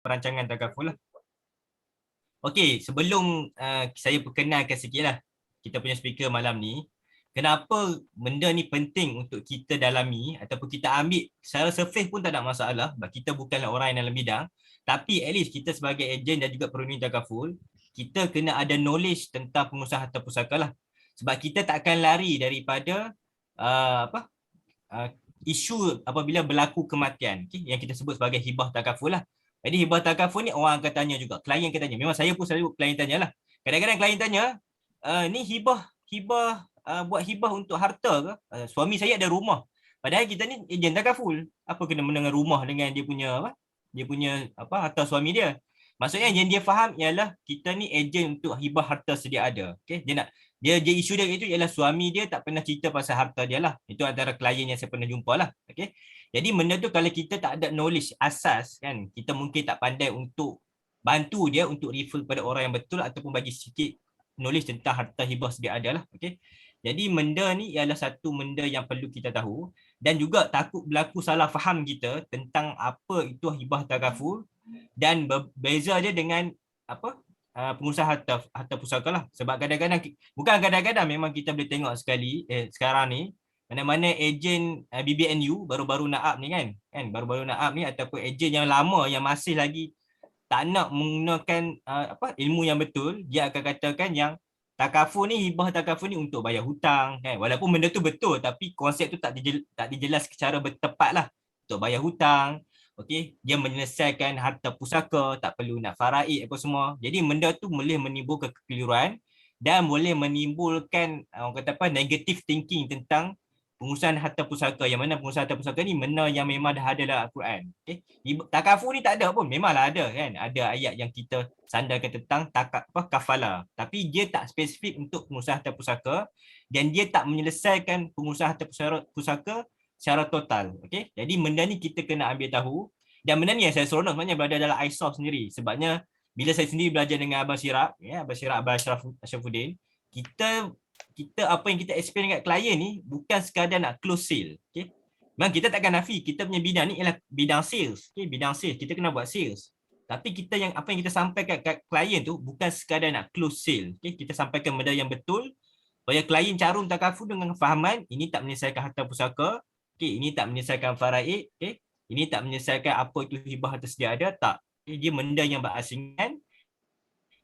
perancangan takaful lah. Okey, sebelum saya perkenalkan sikitlah kita punya speaker malam ni, kenapa benda ni penting untuk kita dalami ataupun kita ambil secara surface pun tak ada masalah sebab kita bukanlah orang yang dalam bidang, tapi at least kita sebagai ejen dan juga perunding takaful, kita kena ada knowledge tentang pengusaha harta pusaka lah. Sebab kita tak akan lari daripada isu apabila berlaku kematian, yang kita sebut sebagai hibah takaful lah. Jadi hibah takaful ni orang akan tanya juga, klien akan tanya. Memang saya pun selalu klien tanya lah. Kadang-kadang klien tanya, ni hibah buat hibah untuk harta ke? Suami saya ada rumah. Padahal kita ni ejen takaful. Apa kena dengan rumah dengan dia punya harta suami dia? Maksudnya yang dia faham ialah kita ni ejen untuk hibah harta sedia ada. Okey, dia isu dia itu ialah suami dia tak pernah cerita pasal harta dia lah. Itu antara klien yang saya pernah jumpa lah. Okey. Jadi benda tu kalau kita tak ada knowledge asas kan, kita mungkin tak pandai untuk bantu dia untuk refer kepada orang yang betul ataupun bagi sikit knowledge tentang harta hibah sedia ada lah. Okey. Jadi benda ni ialah satu benda yang perlu kita tahu dan juga takut berlaku salah faham kita tentang apa itu hibah takaful dan berbeza dia dengan pengusaha harta pusaka lah. Sebab kadang-kadang, bukan kadang-kadang, memang kita boleh tengok sekali sekarang ni mana-mana ejen BBNU baru-baru nak up ni kan baru-baru nak up ni ataupun ejen yang lama yang masih lagi tak nak menggunakan ilmu yang betul, dia akan katakan yang takaful ni, hibah takaful ni untuk bayar hutang kan. Walaupun benda tu betul tapi konsep tu tak dijelas secara bertepat lah. Untuk bayar hutang, okey, dia menyelesaikan harta pusaka, tak perlu nak faraid apa semua. Jadi benda tu boleh menimbulkan kekeliruan dan boleh menimbulkan orang kata negative thinking tentang pengurusan harta pusaka, yang mana pengurusan harta pusaka ni benda yang memang dah ada dalam Al-Quran. Okay? Takaful ni tak ada pun, memanglah ada kan. Ada ayat yang kita sandarkan tentang kafala. Tapi dia tak spesifik untuk pengurusan harta pusaka dan dia tak menyelesaikan pengurusan harta pusaka secara total. Okay? Jadi benda ni kita kena ambil tahu. Dan benda ni yang saya seronok sebenarnya berada dalam ISOF sendiri. Sebabnya bila saya sendiri belajar dengan Abang Syirab, Abang Ashrafuddin, kita apa yang kita explain dekat klien ni bukan sekadar nak close sale. Okay? Memang kita takkan nafi kita punya bidang ni ialah bidang sales. Okay? Bidang sales, kita kena buat sales. Tapi apa yang kita sampaikan kat klien tu bukan sekadar nak close sale. Okay? Kita sampaikan benda yang betul supaya klien carum takaful dengan fahaman ini tak menyelesaikan harta pusaka, okay? Ini tak menyelesaikan faraid, okay? Ini tak menyelesaikan apa itu hibah harta sedia ada, tak. Okay? Dia benda yang berasingan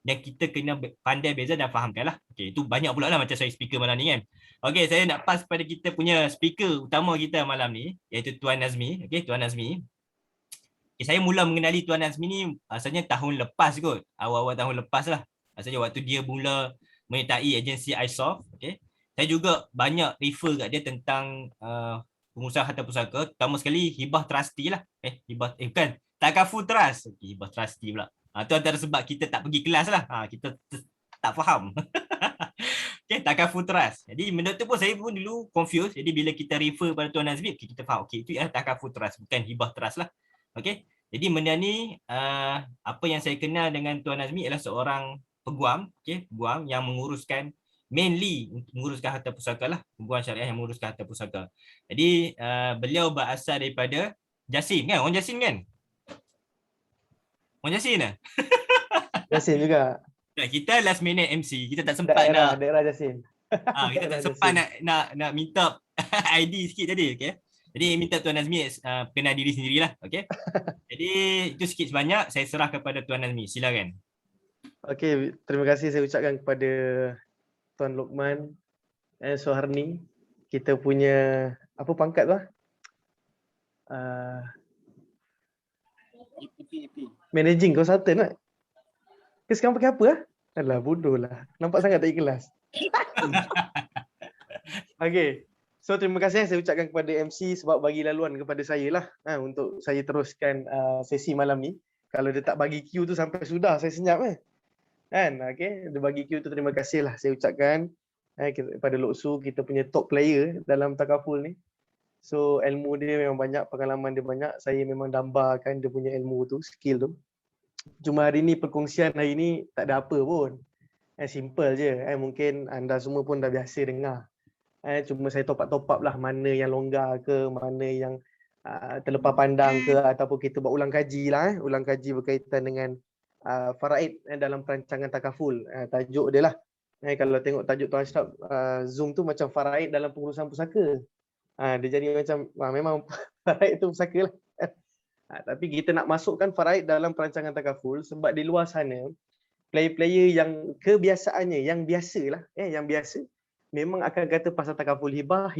dan kita kena pandai beza dan fahamkan lah. Okay, itu banyak pula lah macam saya speaker malam ni kan. Okay, saya nak pass kepada kita punya speaker utama kita malam ni, iaitu Tuan Nazmi. Okay, Tuan Nazmi. Okay, saya mula mengenali Tuan Nazmi ni asalnya tahun lepas kot. Awal-awal tahun lepas lah. Asalnya waktu dia mula menyertai agensi ISOF. Okay. Saya juga banyak refer kat dia tentang pengusaha harta pusaka. Pertama sekali, hibah trustee lah. Bukan. Takaful trust. Okay, hibah trustee pula. Itu antara sebab kita tak pergi kelas lah. Kita tak faham. Okay, takaful trust. Jadi benda tu pun saya pun dulu confused. Jadi bila kita refer pada Tuan Nazmi, kita faham. Okay, itu ialah takaful trust. Bukan hibah trust lah. Okay. Jadi benda ni, apa yang saya kenal dengan Tuan Nazmi ialah seorang peguam. Okay, peguam yang menguruskan, mainly menguruskan harta pusaka lah. Peguam syariah yang menguruskan harta pusaka. Jadi beliau berasal daripada Jasin kan? Orang Jasin kan? Orang Jasin lah. Jasin juga. Kita last minute MC, kita tak sempat daerah Jasin. Kita tak sempat nak minta ID sikit tadi, okey. Jadi minta Tuan Nazmi kenal diri sendirilah, okey. Jadi itu sikit sebanyak saya serah kepada Tuan Nazmi. Silakan. Okey, terima kasih saya ucapkan kepada Tuan Lokman Soharni. Kita punya apa pangkat tu? Managing Consultant lah. Sekarang pakai apa? Alah, bodoh lah. Nampak sangat tak ikhlas. Okay. So, terima kasih saya ucapkan kepada MC sebab bagi laluan kepada saya lah untuk saya teruskan sesi malam ni. Kalau dia tak bagi queue tu sampai sudah, saya senyap kan? Okay. Dia bagi queue tu, terima kasih lah saya ucapkan kepada Lok Su, kita punya top player dalam takaful ni. So, ilmu dia memang banyak, pengalaman dia banyak. Saya memang dambakan dia punya ilmu tu, skill tu. Cuma hari ni perkongsian hari ni tak ada apa pun. Simple je. Mungkin anda semua pun dah biasa dengar. Cuma saya top up lah mana yang longgar ke, mana yang terlepas pandang ke, ataupun kita buat ulang kaji lah, ulang kaji berkaitan dengan faraid dalam perancangan takaful. Tajuk dia lah. Kalau tengok tajuk Tuan Ashraf, Zoom tu macam faraid dalam pengurusan pusaka. Dia jadi macam memang faraid tu pusaka lah. Tapi kita nak masukkan faraid dalam perancangan takaful sebab di luar sana player-player yang kebiasaannya yang biasalah, yang biasa memang akan kata pasal takaful hibah.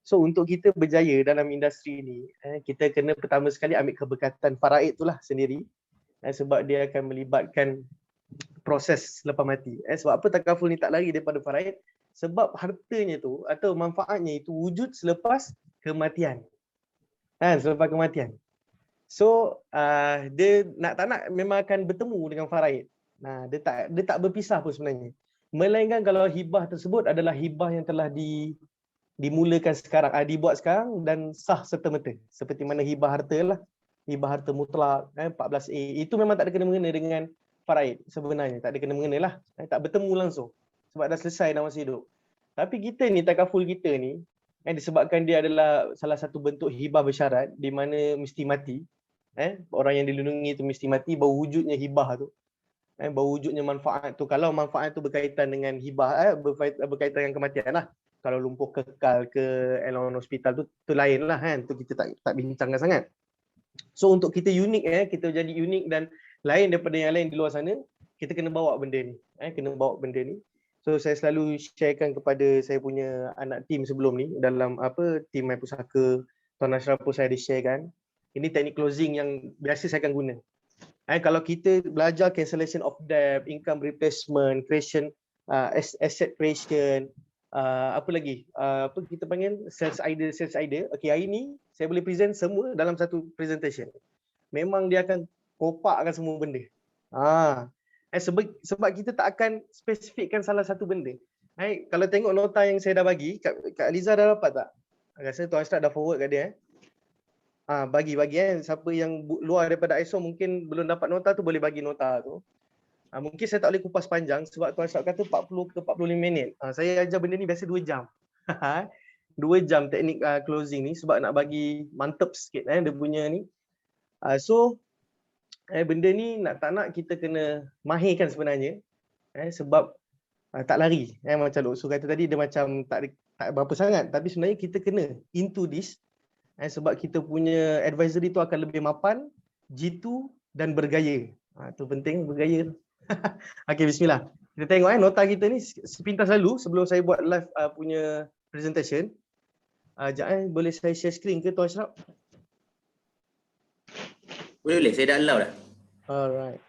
So untuk kita berjaya dalam industri ni, kita kena pertama sekali ambil keberkatan faraid itulah sendiri, sebab dia akan melibatkan proses selepas mati. Sebab apa takaful ni tak lari daripada faraid? Sebab hartanya tu atau manfaatnya itu wujud selepas kematian. Selepas kematian. So dia nak tak nak memang akan bertemu dengan faraid. Dia tak berpisah pun sebenarnya. Melainkan kalau hibah tersebut adalah hibah yang telah dimulakan sekarang, dibuat sekarang dan sah serta-merta. Seperti mana hibah harta lah. Hibah harta mutlak 14A. Itu memang tak ada kena-mengena dengan faraid sebenarnya. Tak ada kena-mengena lah. Tak bertemu langsung. Sebab dah selesai dah masa hidup. Tapi kita ni, takaful kita ni, disebabkan dia adalah salah satu bentuk hibah bersyarat di mana mesti mati. Orang yang dilindungi itu mesti mati, baru wujudnya hibah tu. Baru wujudnya manfaat tu. Kalau manfaat tu berkaitan dengan hibah, berkaitan dengan kematian lah. Kalau lumpuh kekal ke Elon Hospital tu lain lah kan. Tu kita tak bincangkan sangat. So untuk kita unik, kita jadi unik dan lain daripada yang lain di luar sana, kita kena bawa benda ni. So saya selalu sharekan kepada saya punya anak tim sebelum ni dalam tim My Pusaka, Tuan Ashraf pun saya ada sharekan. Ini teknik closing yang biasa saya akan guna. Kalau kita belajar cancellation of debt, income replacement, creation, asset creation, apa lagi? Apa kita panggil sales idea. Okey, hari ni saya boleh present semua dalam satu presentation. Memang dia akan kopakkan semua benda. Sebab kita tak akan spesifikkan salah satu benda. Kalau tengok nota yang saya dah bagi, Kak Aliza dah dapat tak? Rasa Tuan Ashraf dah forward kat dia. Bagi siapa yang luar daripada ISO mungkin belum dapat nota tu, boleh bagi nota tu. Mungkin saya tak boleh kupas panjang sebab Tuan Ashraf kata 40 ke 45 minit. Saya ajar benda ni biasa 2 jam. 2 jam teknik closing ni sebab nak bagi mantap sikit dia punya ni. So benda ni nak tak nak kita kena mahirkan sebenarnya. Sebab tak lari. Macam Lok Su kata tadi, dia macam tak berapa sangat, tapi sebenarnya kita kena into this. Sebab kita punya advisory tu akan lebih mapan, jitu dan bergaya. Tu penting, bergaya tu. Okey, bismillah. Kita tengok nota kita ni sepintas lalu sebelum saya buat live punya presentation. Sekejap boleh saya share screen ke Tuan Ashraf? Boleh, saya dah allow dah. Alright.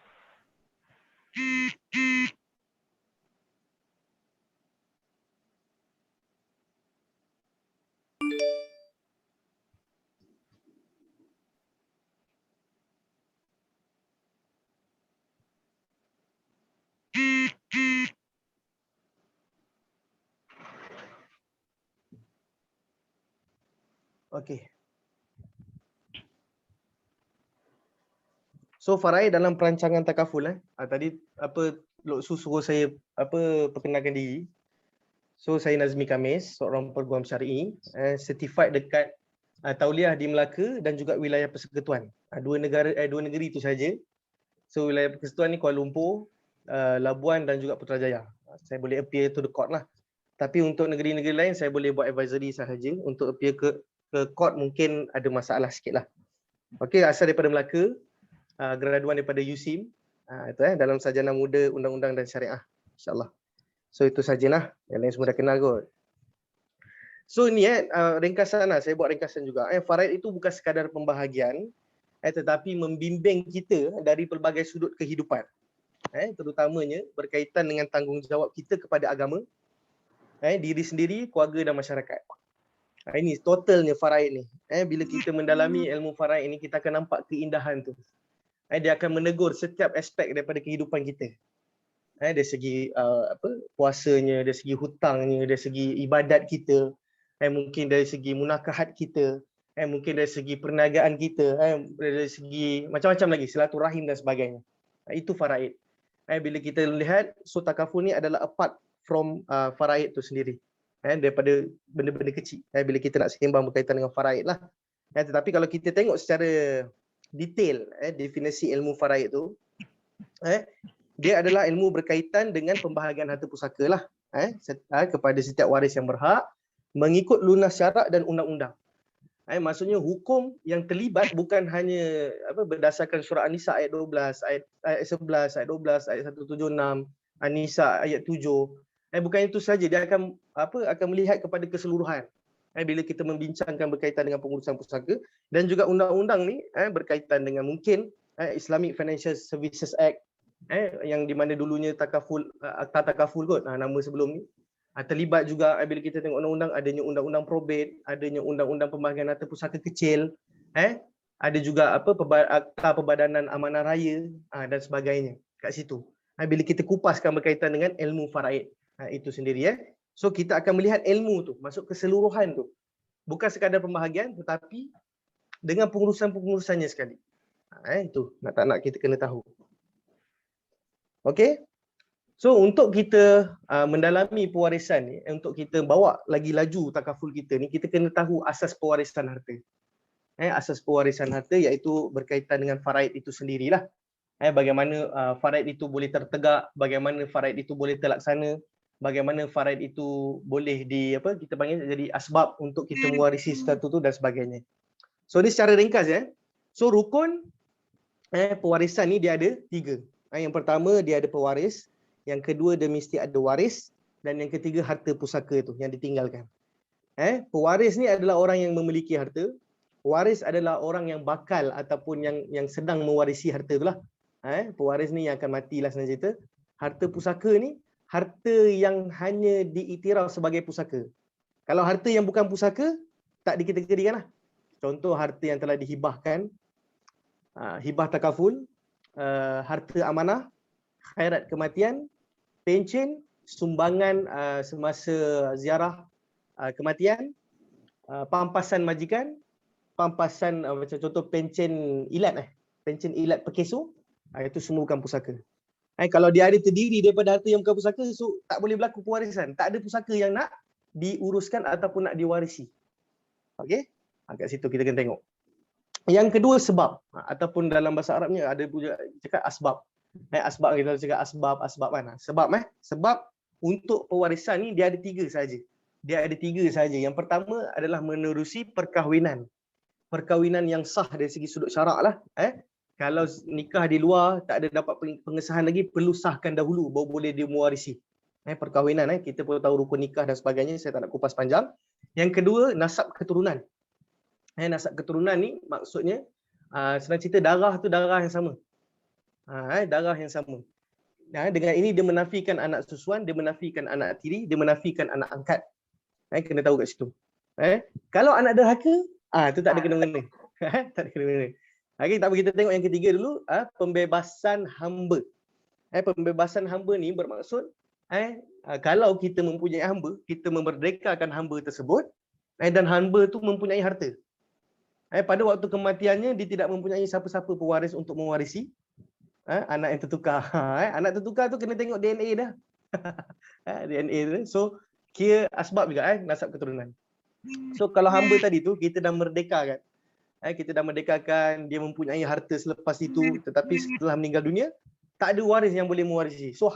Okey. So faraid dalam perancangan takaful tadi Lok Su suruh saya perkenalkan diri. So saya Nazmi Kamis, seorang peguam syar'i, certified dekat Tauliah di Melaka dan juga wilayah Persekutuan. Dua negeri itu saja. So wilayah Persekutuan ni Kuala Lumpur, Labuan dan juga Putrajaya. Saya boleh appear to the court lah. Tapi untuk negeri-negeri lain saya boleh buat advisory sahaja. Untuk appear ke court mungkin ada masalah sikit lah. Okey, asal daripada Melaka, graduan daripada USIM, itu dalam sarjana muda undang-undang dan syariah, insya-Allah. So itu sajalah, yang lain semua dah kenal kot. So ni ringkasan lah, saya buat ringkasan juga. Faraid itu bukan sekadar pembahagian, tetapi membimbing kita dari pelbagai sudut kehidupan. Terutamanya berkaitan dengan tanggungjawab kita kepada agama, diri sendiri, keluarga dan masyarakat. Ini totalnya faraid ni. Bila kita mendalami ilmu faraid ini, kita akan nampak keindahan tu. Dia akan menegur setiap aspek daripada kehidupan kita. Dari segi puasanya, dari segi hutangnya, dari segi ibadat kita, mungkin dari segi munakahat kita, mungkin dari segi perniagaan kita, dari segi macam-macam lagi, silaturahim dan sebagainya. Itu faraid. Bila kita lihat, so takaful ni adalah apart from faraid tu sendiri. daripada benda-benda kecil bila kita nak seimbang berkaitan dengan faraid lah. Tetapi kalau kita tengok secara detail definisi ilmu faraid tu, dia adalah ilmu berkaitan dengan pembahagian harta pusaka lah kepada setiap waris yang berhak mengikut lunas syarak dan undang-undang. Maksudnya hukum yang terlibat bukan hanya berdasarkan surah An-Nisa ayat 12, ayat 11, ayat 12, ayat 176, An-Nisa ayat 7. Bukan itu saja, dia akan melihat kepada keseluruhan. Bila kita membincangkan berkaitan dengan pengurusan pusaka dan juga undang-undang ni berkaitan dengan mungkin Islamic Financial Services Act yang di mana dulunya Akta Takaful kot nama sebelum ni. Terlibat juga bila kita tengok undang-undang, adanya undang-undang probate, adanya undang-undang pembahagian harta pusaka kecil, ada juga Akta Perbadanan Amanah Raya dan sebagainya kat situ. Bila kita kupaskan berkaitan dengan ilmu faraid itu sendiri so kita akan melihat ilmu tu masuk keseluruhan tu. Bukan sekadar pembahagian tetapi dengan pengurusan-pengurusannya sekali. Itu nak kita kena tahu. Okey. So untuk kita mendalami pewarisan ni, untuk kita bawa lagi laju takaful kita ni, kita kena tahu asas pewarisan harta. Asas pewarisan harta iaitu berkaitan dengan faraid itu sendirilah. Bagaimana faraid itu boleh tertegak, bagaimana faraid itu boleh terlaksana, bagaimana faraid itu boleh kita panggil jadi asbab untuk kita mewarisi sesuatu tu dan sebagainya. So ni secara ringkas So rukun pewarisan ni dia ada 3. Yang pertama dia ada pewaris, yang kedua dia mesti ada waris, dan yang ketiga harta pusaka tu yang ditinggalkan. Pewaris ni adalah orang yang memiliki harta. Waris adalah orang yang bakal ataupun yang sedang mewarisi harta tu lah. Pewaris ni yang akan matilah senang cerita. Harta pusaka ni harta yang hanya diiktiraf sebagai pusaka. Kalau harta yang bukan pusaka tak dikategorikan lah. Contoh harta yang telah dihibahkan, hibah takaful, harta amanah, khairat kematian, pencen, sumbangan semasa ziarah kematian, pampasan majikan, pampasan macam contoh pencen ilat pencen ilat pekeso, itu semua bukan pusaka. Kalau dia ada terdiri daripada harta yang bukan pusaka, so tak boleh berlaku pewarisan. Tak ada pusaka yang nak diuruskan ataupun nak diwarisi. Okey? Kat situ kita kena tengok. Yang kedua sebab, ataupun dalam bahasa Arabnya ada juga cakap asbab. Asbab kita cakap asbab kan. Sebab untuk pewarisan ni dia ada 3 saja. Dia ada 3 saja. Yang pertama adalah menerusi perkahwinan. Perkahwinan yang sah dari segi sudut syarak lah. Kalau nikah di luar tak ada dapat pengesahan lagi, perlu sahkan dahulu baru boleh dia mewarisi. Perkahwinan kita perlu tahu rukun nikah dan sebagainya, saya tak nak kupas panjang. Yang kedua nasab keturunan. Nasab keturunan ni maksudnya senang cerita darah tu darah yang sama. Darah yang sama. Dengan ini dia menafikan anak susuan, dia menafikan anak tiri, dia menafikan anak angkat. Kena tahu kat situ. Kalau anak derhaka, tu tak ada kena-mengena. Tak ada kena-mengena. Okay, tak apa, kita tengok yang ketiga dulu, pembebasan hamba. Pembebasan hamba ni bermaksud kalau kita mempunyai hamba, kita memerdekakan hamba tersebut dan hamba tu mempunyai harta. Pada waktu kematiannya dia tidak mempunyai siapa-siapa pewaris untuk mewarisi anak yang tertukar. Anak tertukar tu kena tengok DNA dah. DNA tu. So kira asbab juga nasab keturunan. So kalau hamba tadi tu kita dah merdekakan. Kita dah merdekakan, dia mempunyai harta selepas itu, tetapi setelah meninggal dunia tak ada waris yang boleh mewarisi. So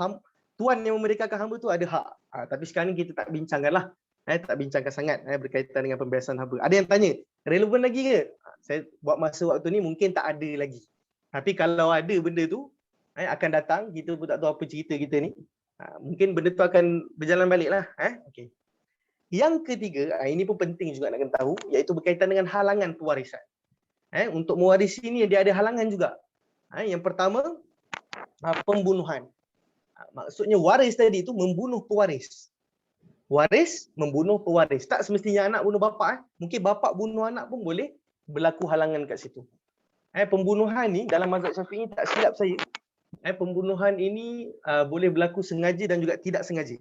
tuan yang memerdekakan hamba tu ada hak. Tapi sekarang ni kita tak bincangkanlah. Tak bincangkan sangat berkaitan dengan pembebasan hamba. Ada yang tanya, relevan lagi ke? Saya buat masa waktu ni mungkin tak ada lagi. Tapi kalau ada benda tu akan datang, kita pun tak tahu apa cerita kita ni. Mungkin benda tu akan berjalan balik lah. Okay. Yang ketiga, ini pun penting juga nak kena tahu, iaitu berkaitan dengan halangan pewarisan. Untuk mewarisi ni dia ada halangan juga. Yang pertama, pembunuhan. Maksudnya waris tadi tu membunuh pewaris. Waris membunuh pewaris. Tak semestinya anak bunuh bapa. Mungkin bapa bunuh anak pun boleh berlaku halangan kat situ. Pembunuhan ni dalam mazhab Syafi'i, tak silap saya, pembunuhan ini boleh berlaku sengaja dan juga tidak sengaja.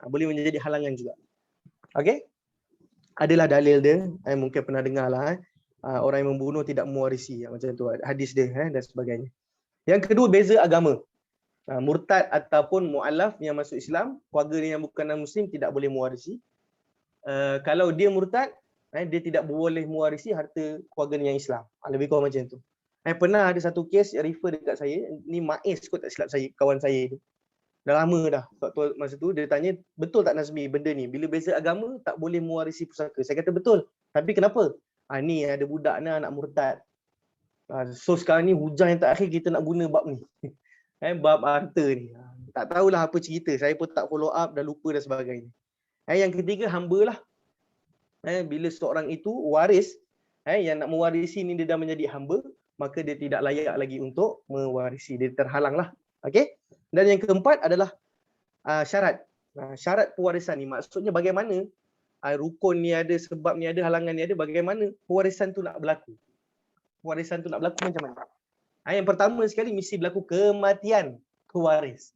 Boleh menjadi halangan juga. Okey? Adalah dalil dia, mungkin pernah dengar lah. Orang yang membunuh tidak mewarisi, macam tu hadis dia dan sebagainya. Yang kedua, beza agama. Murtad ataupun mu'alaf yang masuk Islam, keluarga dia yang bukan non-Muslim tidak boleh mewarisi. kalau dia murtad, dia tidak boleh mewarisi harta keluarga yang Islam. Lebih kurang macam tu. Pernah ada satu kes yang refer dekat saya, ni Maiz kot tak silap saya, kawan saya tu. Dah lama dah. Waktu masa tu dia tanya, betul tak Nazmi benda ni? Bila beza agama tak boleh mewarisi pusaka. Saya kata betul. Tapi kenapa? Ni ada budak ni anak murtad. So sekarang ni hujan yang terakhir kita nak guna bab ni. Bab harta ni. Tak tahulah apa cerita. Saya pun tak follow up, dah lupa dan sebagainya. Yang ketiga, hamba lah. Bila seorang itu waris, yang nak mewarisi ni dia dah menjadi hamba, maka dia tidak layak lagi untuk mewarisi. Dia terhalang lah. Okay? Dan yang keempat adalah syarat. Syarat pewarisan ni maksudnya bagaimana rukun ni ada, sebab ni ada, halangan ni ada, bagaimana pewarisan tu nak berlaku. Pewarisan tu nak berlaku macam mana? Yang pertama sekali mesti berlaku kematian pewaris.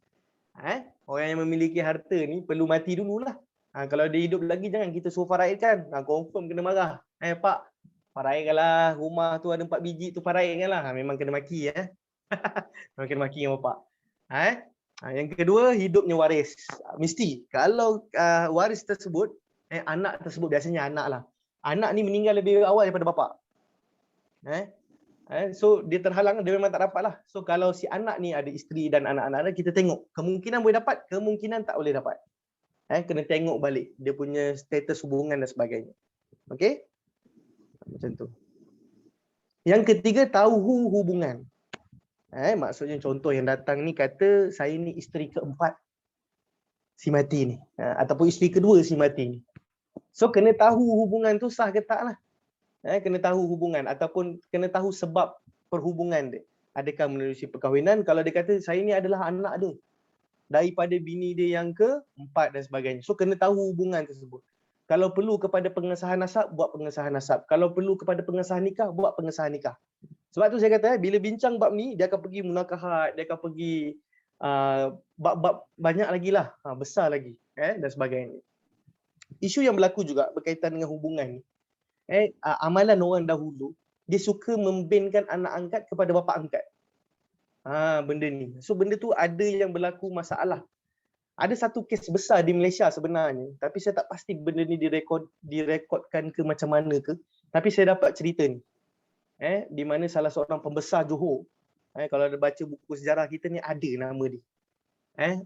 Orang yang memiliki harta ni perlu mati dululah. Kalau dia hidup lagi jangan kita suruh faraidkan. Confirm kena marah. Pak, faraidkanlah rumah tu ada 4 biji tu, faraidkanlah. Memang kena maki memang kena maki dengan bapak. Yang kedua, hidupnya waris. Mesti kalau waris tersebut, anak tersebut, biasanya anak lah. Anak ni meninggal lebih awal daripada bapak. So dia terhalang, dia memang tak dapat lah. So kalau si anak ni ada isteri dan anak-anak, kita tengok kemungkinan boleh dapat, kemungkinan tak boleh dapat. Kena tengok balik dia punya status hubungan dan sebagainya. Okey? Macam tu. Yang ketiga, tahu hubungan. Maksudnya contoh yang datang ni kata saya ni isteri keempat si mati ni, ataupun isteri kedua si mati ni. So kena tahu hubungan tu sah ke tak lah. Kena tahu hubungan ataupun kena tahu sebab perhubungan dia. Adakah menerusi perkahwinan? Kalau dia kata saya ni adalah anak dia daripada bini dia yang keempat dan sebagainya. So kena tahu hubungan tersebut. Kalau perlu kepada pengesahan nasab, buat pengesahan nasab. Kalau perlu kepada pengesahan nikah, buat pengesahan nikah. Sebab tu saya kata bila bincang bab ni, dia akan pergi munakahat, dia akan pergi bab-bab banyak lagi lah, besar lagi dan sebagainya. Isu yang berlaku juga berkaitan dengan hubungan ni. Amalan orang dahulu, dia suka membinkan anak angkat kepada bapa angkat. Benda ni. So benda tu ada yang berlaku masalah. Ada satu kes besar di Malaysia sebenarnya, tapi saya tak pasti benda ni direkodkan ke macam mana ke, tapi saya dapat cerita ni. Di mana salah seorang pembesar Johor, kalau ada baca buku sejarah kita ni ada nama dia.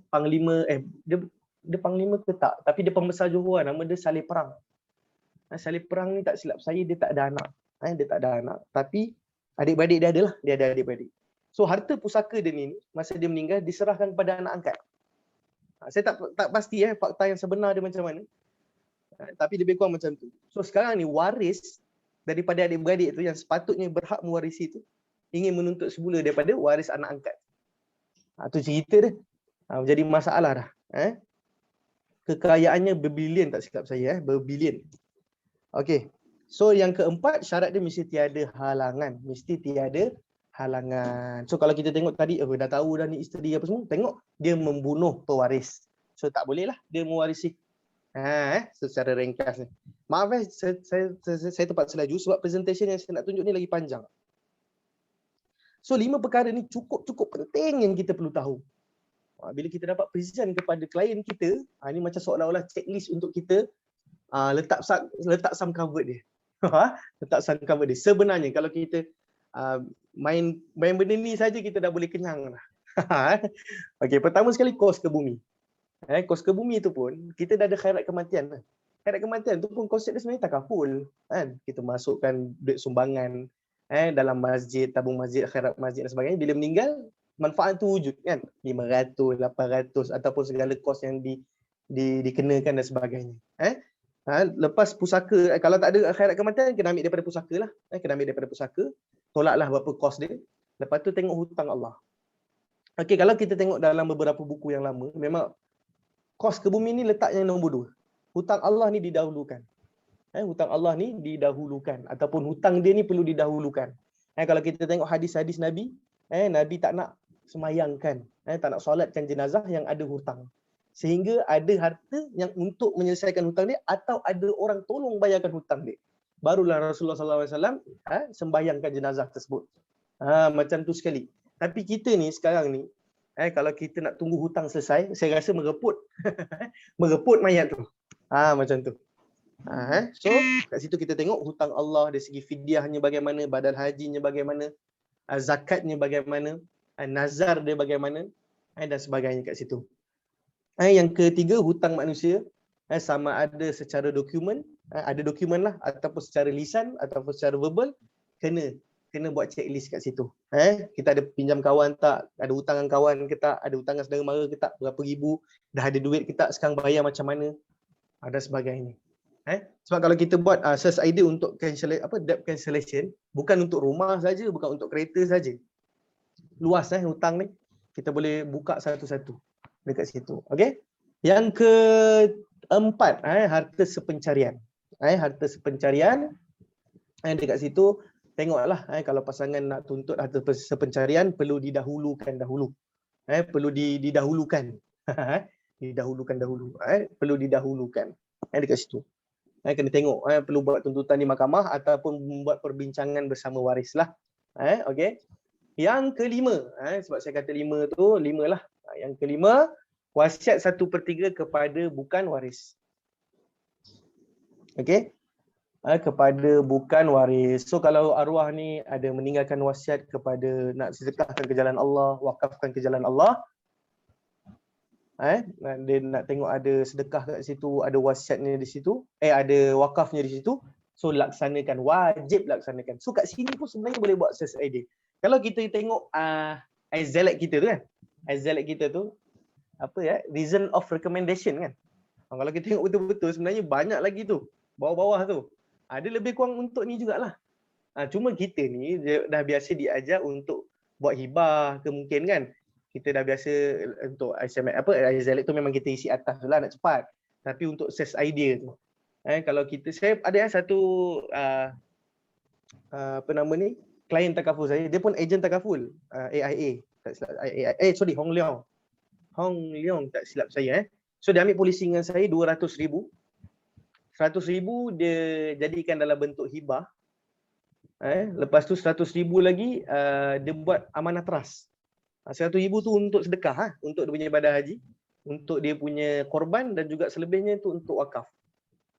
Panglima dia panglima ke tak, tapi dia pembesar Johor, nama dia Saleh Perang. Saleh Perang ni tak silap saya dia tak ada anak. Dia tak ada anak, tapi adik-beradik dia ada lah, dia ada adik-beradik. So harta pusaka dia ni masa dia meninggal diserahkan kepada anak angkat. Saya tak pasti fakta yang sebenar dia macam mana. Tapi lebih kurang macam tu. So sekarang ni waris daripada adik-beradik tu yang sepatutnya berhak mewarisi tu ingin menuntut semula daripada waris anak angkat. Tu cerita dia. Jadi masalah dah. Kekayaannya berbilion tak silap saya, berbilion. Okey. So yang keempat, syarat dia mesti tiada halangan. Mesti tiada halangan. So kalau kita tengok tadi, dah tahu dah ni isteri apa semua, tengok dia membunuh pewaris. So tak boleh lah dia mewarisi. Secara ringkas ni. Maaf saya terpaksa laju sebab presentation yang saya nak tunjuk ni lagi panjang. So 5 perkara ni cukup penting yang kita perlu tahu. Bila kita dapat present kepada klien kita, ni macam seolah-olah checklist untuk kita letak sum cover dia. Letak sum cover dia. Sebenarnya kalau kita main benda ni saja kita dah boleh kenyang dah. Okey, pertama sekali kos ke bumi. Kos ke bumi tu pun kita dah ada khairat kematian. Khairat kematian tu pun konsep dia sebenarnya takaful, kan? Kita masukkan duit sumbangan dalam masjid, tabung masjid, khairat masjid dan sebagainya. Bila meninggal, manfaat tu wujud, kan? 500, 800 ataupun segala kos yang dikenakan dan sebagainya. Lepas pusaka, kalau tak ada khairat kematian, kena ambil daripada pusaka lah. Kena ambil daripada pusaka, tolaklah berapa kos dia. Lepas tu tengok hutang Allah. Okey, kalau kita tengok dalam beberapa buku yang lama, memang kos ke bumi ni letaknya nombor 2. Hutang Allah ni didahulukan. Hutang Allah ni didahulukan ataupun hutang dia ni perlu didahulukan. Kalau kita tengok hadis-hadis Nabi, Nabi tak nak semayangkan, tak nak solatkan jenazah yang ada hutang. Sehingga ada harta yang untuk menyelesaikan hutang dia atau ada orang tolong bayarkan hutang dia. Barulah Rasulullah SAW sembayangkan jenazah tersebut. Macam tu sekali. Tapi kita ni sekarang ni, kalau kita nak tunggu hutang selesai, saya rasa mereput. Mereput mayat tu. Macam tu. So kat situ kita tengok hutang Allah dari segi fidyahnya bagaimana, badal hajinya bagaimana, zakatnya bagaimana, nazar dia bagaimana, dan sebagainya kat situ. Yang ketiga, hutang manusia, sama ada secara dokumen, ada dokumen lah, ataupun secara lisan ataupun secara verbal, kena buat checklist kat situ. Kita ada pinjam kawan tak, ada hutang dengan kawan ke tak, ada hutang dengan saudara mara ke tak, berapa ribu, dah ada duit ke tak, sekarang bayar macam mana, ada sebagainya. Sebab kalau kita buat search idea untuk debt cancellation, bukan untuk rumah saja, bukan untuk kereta saja. Luas hutang ni, kita boleh buka satu-satu dekat situ. Okey. Yang keempat, harta sepencarian. Harta sepencarian, dekat situ tengoklah, kalau pasangan nak tuntut harta sepencarian, perlu didahulukan dahulu. Perlu didahulukan. Didahulukan dahulu. Perlu didahulukan. Dekat situ. Kena tengok, perlu buat tuntutan di mahkamah ataupun membuat perbincangan bersama waris lah. Okey. Yang kelima, sebab saya kata lima lah. Yang kelima, wasiat 1/3 kepada bukan waris. Okey. Kepada bukan waris. So kalau arwah ni ada meninggalkan wasiat kepada nak sedekahkan ke jalan Allah, wakafkan ke jalan Allah, dia nak tengok ada sedekah kat situ, ada wasiatnya di situ, ada wakafnya di situ, so laksanakan, wajib laksanakan. So kat sini pun sebenarnya boleh buat search idea. Kalau kita tengok iZelect kita tu kan, iZelect kita tu reason of recommendation kan. Kalau kita tengok betul-betul sebenarnya banyak lagi tu, bawah-bawah tu. Ada lebih kurang untuk ni jugalah. Cuma kita ni dah biasa diajar untuk buat hibah ke mungkin kan. Kita dah biasa untuk iZelect tu memang kita isi atas lah nak cepat. Tapi untuk search idea tu, kalau saya ada satu klien takaful saya, dia pun ejen takaful, AIA, Hong Leong tak silap saya. So dia ambil polisi dengan saya 200,000. 100,000 dia jadikan dalam bentuk hibah. Lepas tu 100,000 lagi dia buat amanah trust. 100,000 tu untuk sedekah, untuk dia punya ibadah haji, untuk dia punya korban, dan juga selebihnya tu untuk wakaf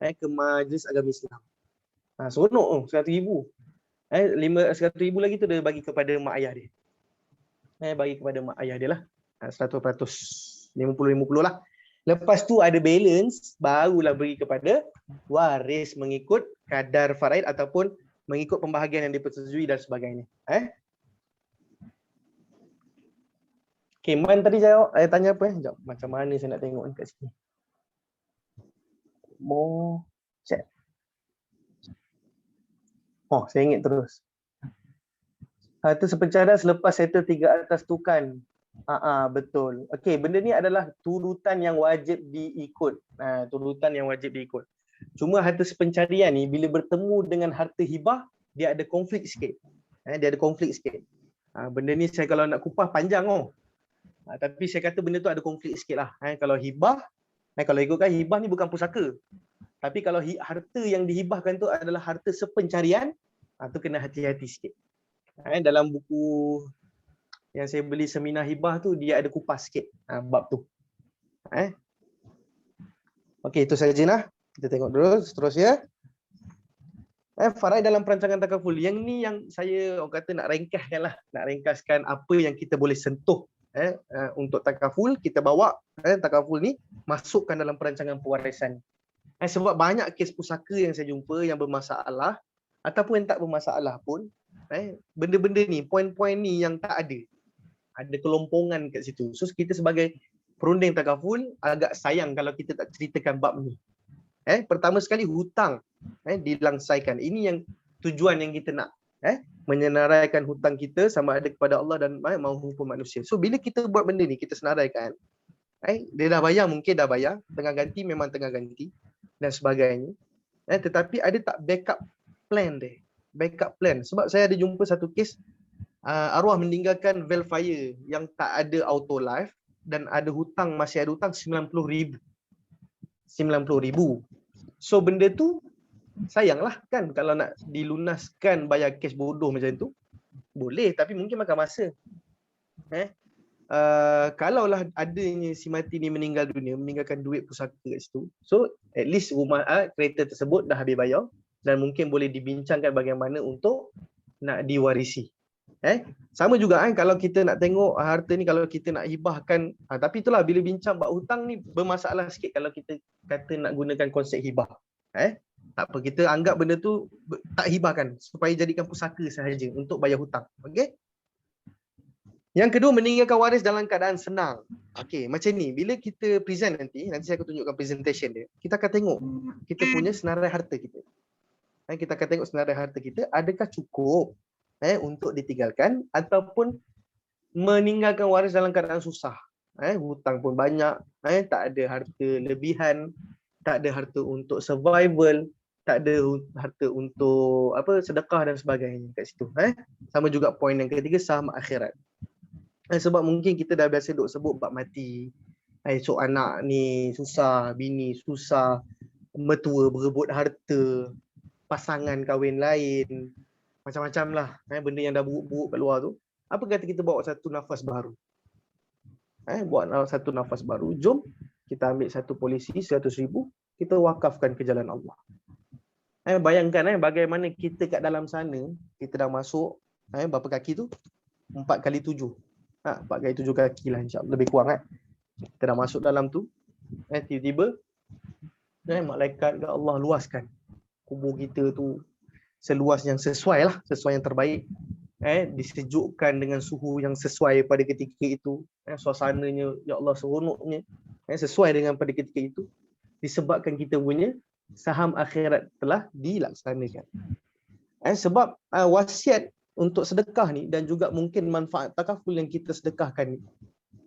ke Majlis Agama Islam. Seronok 100,000. 100,000 lagi tu dia bagi kepada mak ayah dia. Bagi kepada mak ayah dia lah. 100%. 50-50 lah. Lepas tu ada balance, barulah bagi kepada waris mengikut kadar faraid ataupun mengikut pembahagian yang dipersetujui dan sebagainya. Okay, Man tadi saya tanya apa? Sekejap, macam mana saya nak tengok ni kat sini. More chat. Saya ingat terus. Harta sepencarian selepas settle 3 atas tu kan. Betul. Okey, benda ni adalah turutan yang wajib diikut. Turutan yang wajib diikut. Cuma harta sepencarian ni bila bertemu dengan harta hibah, dia ada konflik sikit. Dia ada konflik sikit. Benda ni saya kalau nak kupas panjang tapi saya kata benda tu ada konflik sikit lah. Kalau hibah, kalau ikutkan hibah ni bukan pusaka. Tapi kalau harta yang dihibahkan tu adalah harta sepencarian, tu kena hati-hati sikit. Dalam buku yang saya beli seminar hibah tu, dia ada kupas sikit bab tu. Okey, itu saja lah. Kita tengok dulu seterusnya. Faraid dalam perancangan takaful. Yang ni yang saya kata nak ringkaskan lah. Nak ringkaskan apa yang kita boleh sentuh untuk takaful. Kita bawa takaful ni masukkan dalam perancangan pewarisan. Sebab banyak kes pusaka yang saya jumpa yang bermasalah ataupun yang tak bermasalah pun, benda-benda ni, poin-poin ni yang tak ada. Ada kelompongan kat situ. So kita sebagai perunding takaful agak sayang kalau kita tak ceritakan bab ni. Pertama sekali hutang dilangsaikan. Ini yang tujuan yang kita nak. Menyenaraikan hutang kita sama ada kepada Allah dan maupun manusia. So bila kita buat benda ni, kita senaraikan. Dia dah bayar, mungkin dah bayar. Tengah ganti memang tengah ganti dan sebagainya. Tetapi ada tak backup plan dia? Backup plan. Sebab saya ada jumpa satu kes arwah meninggalkan valve fire yang tak ada auto live dan ada hutang, masih ada hutang 90,000. 90,000. So benda tu sayanglah kan kalau nak dilunaskan bayar kes bodoh macam tu. Boleh tapi mungkin makan masa. kalaulah adanya si mati ni meninggal dunia, meninggalkan duit pusaka kat situ, so at least rumah kereta tersebut dah habis bayar dan mungkin boleh dibincangkan bagaimana untuk nak diwarisi. Sama juga kan kalau kita nak tengok harta ni, kalau kita nak hibahkan, tapi itulah bila bincang bab hutang ni bermasalah sikit kalau kita kata nak gunakan konsep hibah. Tak apa, kita anggap benda tu tak hibahkan supaya jadikan pusaka sahaja untuk bayar hutang. Okey. Yang kedua, meninggalkan waris dalam keadaan senang. Okey, macam ni. Bila kita present nanti saya akan tunjukkan presentation dia. Kita akan tengok kita punya senarai harta kita. Kita akan tengok senarai harta kita adakah cukup untuk ditinggalkan ataupun meninggalkan waris dalam keadaan susah. Hutang pun banyak, tak ada harta lebihan, tak ada harta untuk survival, tak ada harta untuk sedekah dan sebagainya kat situ. Sama juga poin yang ketiga, saham akhirat. Sebab mungkin kita dah biasa duk sebut bab mati. Esok anak ni susah, bini susah, mertua berebut harta, pasangan kahwin lain, macam-macam lah benda yang dah buruk-buruk kat luar tu. Apa kata kita bawa satu nafas baru? Buat satu nafas baru. Jom kita ambil satu polisi 100,000, kita wakafkan ke jalan Allah. Bayangkan bagaimana kita kat dalam sana, kita dah masuk berapa kaki tu? 4 kali 7. 4 kali 7 kaki lah insya-Allah, lebih kurang Kita dah masuk dalam tu. Tiba-tiba malaikat ke Allah luaskan kubur kita tu seluas yang sesuai lah, sesuai yang terbaik. Disejukkan dengan suhu yang sesuai pada ketika itu. Suasananya ya Allah seronoknya, sesuai dengan pada ketika itu, disebabkan kita punya saham akhirat telah dilaksanakan. Sebab wasiat untuk sedekah ni dan juga mungkin manfaat takaful yang kita sedekahkan ni,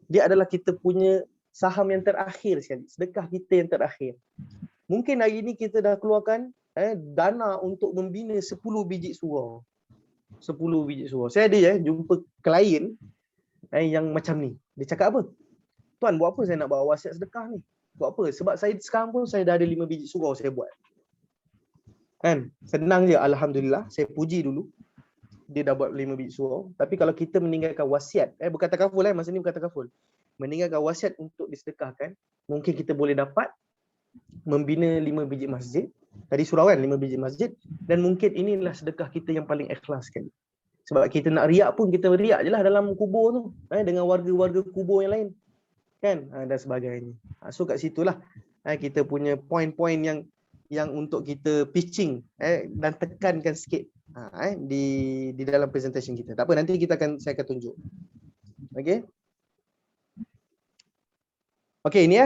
dia adalah kita punya saham yang terakhir sekali, sedekah kita yang terakhir. Mungkin hari ni kita dah keluarkan dana untuk membina 10 biji surau. 10 biji surau. Saya ada jumpa klien yang macam ni. Dia cakap apa? Tuan, buat apa saya nak buat wasiat sedekah ni? Buat apa? Sebab saya sekarang pun saya dah ada 5 biji surau saya buat. Senang je, alhamdulillah. Saya puji dulu. Dia dah buat 5 biji surau. Tapi kalau kita meninggalkan wasiat, bukan takaful masa ni bukan takaful. Meninggalkan wasiat untuk disedekahkan, mungkin kita boleh dapat membina 5 biji masjid. Tadi surau 5 biji masjid, dan mungkin inilah sedekah kita yang paling ikhlas sekali. Sebab kita nak riak pun kita riak je lah dalam kubur tu, dengan warga-warga kubur yang lain. Dan sebagainya. So kat situlah kita punya poin-poin yang untuk kita pitching dan tekankan sikit di dalam presentation kita. Tak apa, nanti saya akan tunjuk. Okey. Okey, ini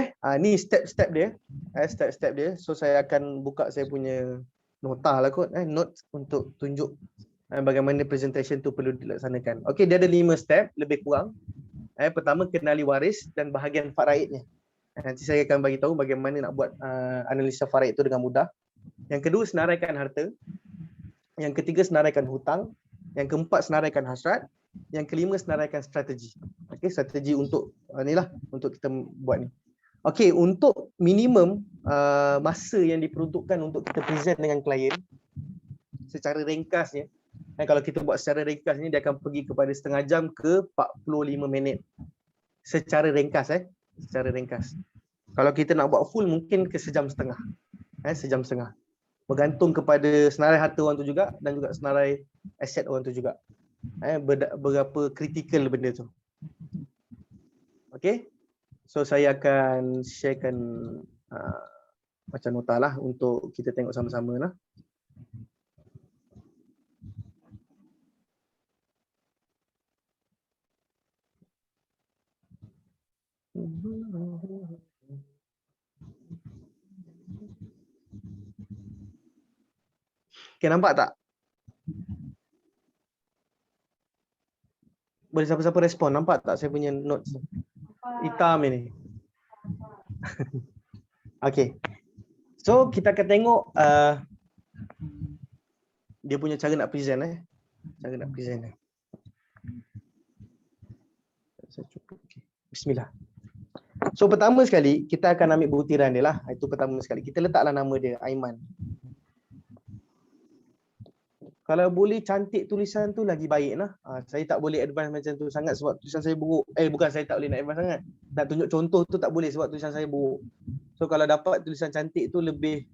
ni step-step dia. Step-step dia. So saya akan buka saya punya nota lah kot, notes untuk tunjuk bagaimana presentation tu perlu dilaksanakan. Okey, dia ada 5 step lebih kurang. Pertama, kenali waris dan bahagian faraidnya. Nanti saya akan bagi tahu bagaimana nak buat analisa faraid itu dengan mudah. Yang kedua, senaraikan harta. Yang ketiga, senaraikan hutang. Yang keempat, senaraikan hasrat. Yang kelima, senaraikan strategi. Okey, strategi untuk inilah untuk kita buat ni. Okey, untuk minimum masa yang diperuntukkan untuk kita present dengan klien secara ringkasnya. Kalau kita buat secara ringkas ni, dia akan pergi kepada setengah jam ke 45 minit. Secara ringkas secara ringkas. Kalau kita nak buat full mungkin ke sejam setengah. Sejam setengah. Bergantung kepada senarai harta orang tu juga dan juga senarai aset orang tu juga. Berapa kritikal benda tu. Okey. So saya akan sharekan macam nota lah untuk kita tengok sama-sama lah. Okay, nampak tak? Boleh siapa-siapa respon, nampak tak saya punya notes hitam ini? Okay. So kita akan tengok dia punya cara nak present cara nak present Saya cukup. Okay. Bismillah. So pertama sekali kita akan ambil butiran dia lah. Itu pertama sekali. Kita letaklah nama dia Aiman. Kalau boleh cantik tulisan tu lagi baik lah. Saya tak boleh advance macam tu sangat sebab tulisan saya buruk. Bukan saya tak boleh nak advance sangat. Nak tunjuk contoh tu tak boleh sebab tulisan saya buruk. So kalau dapat tulisan cantik tu lebih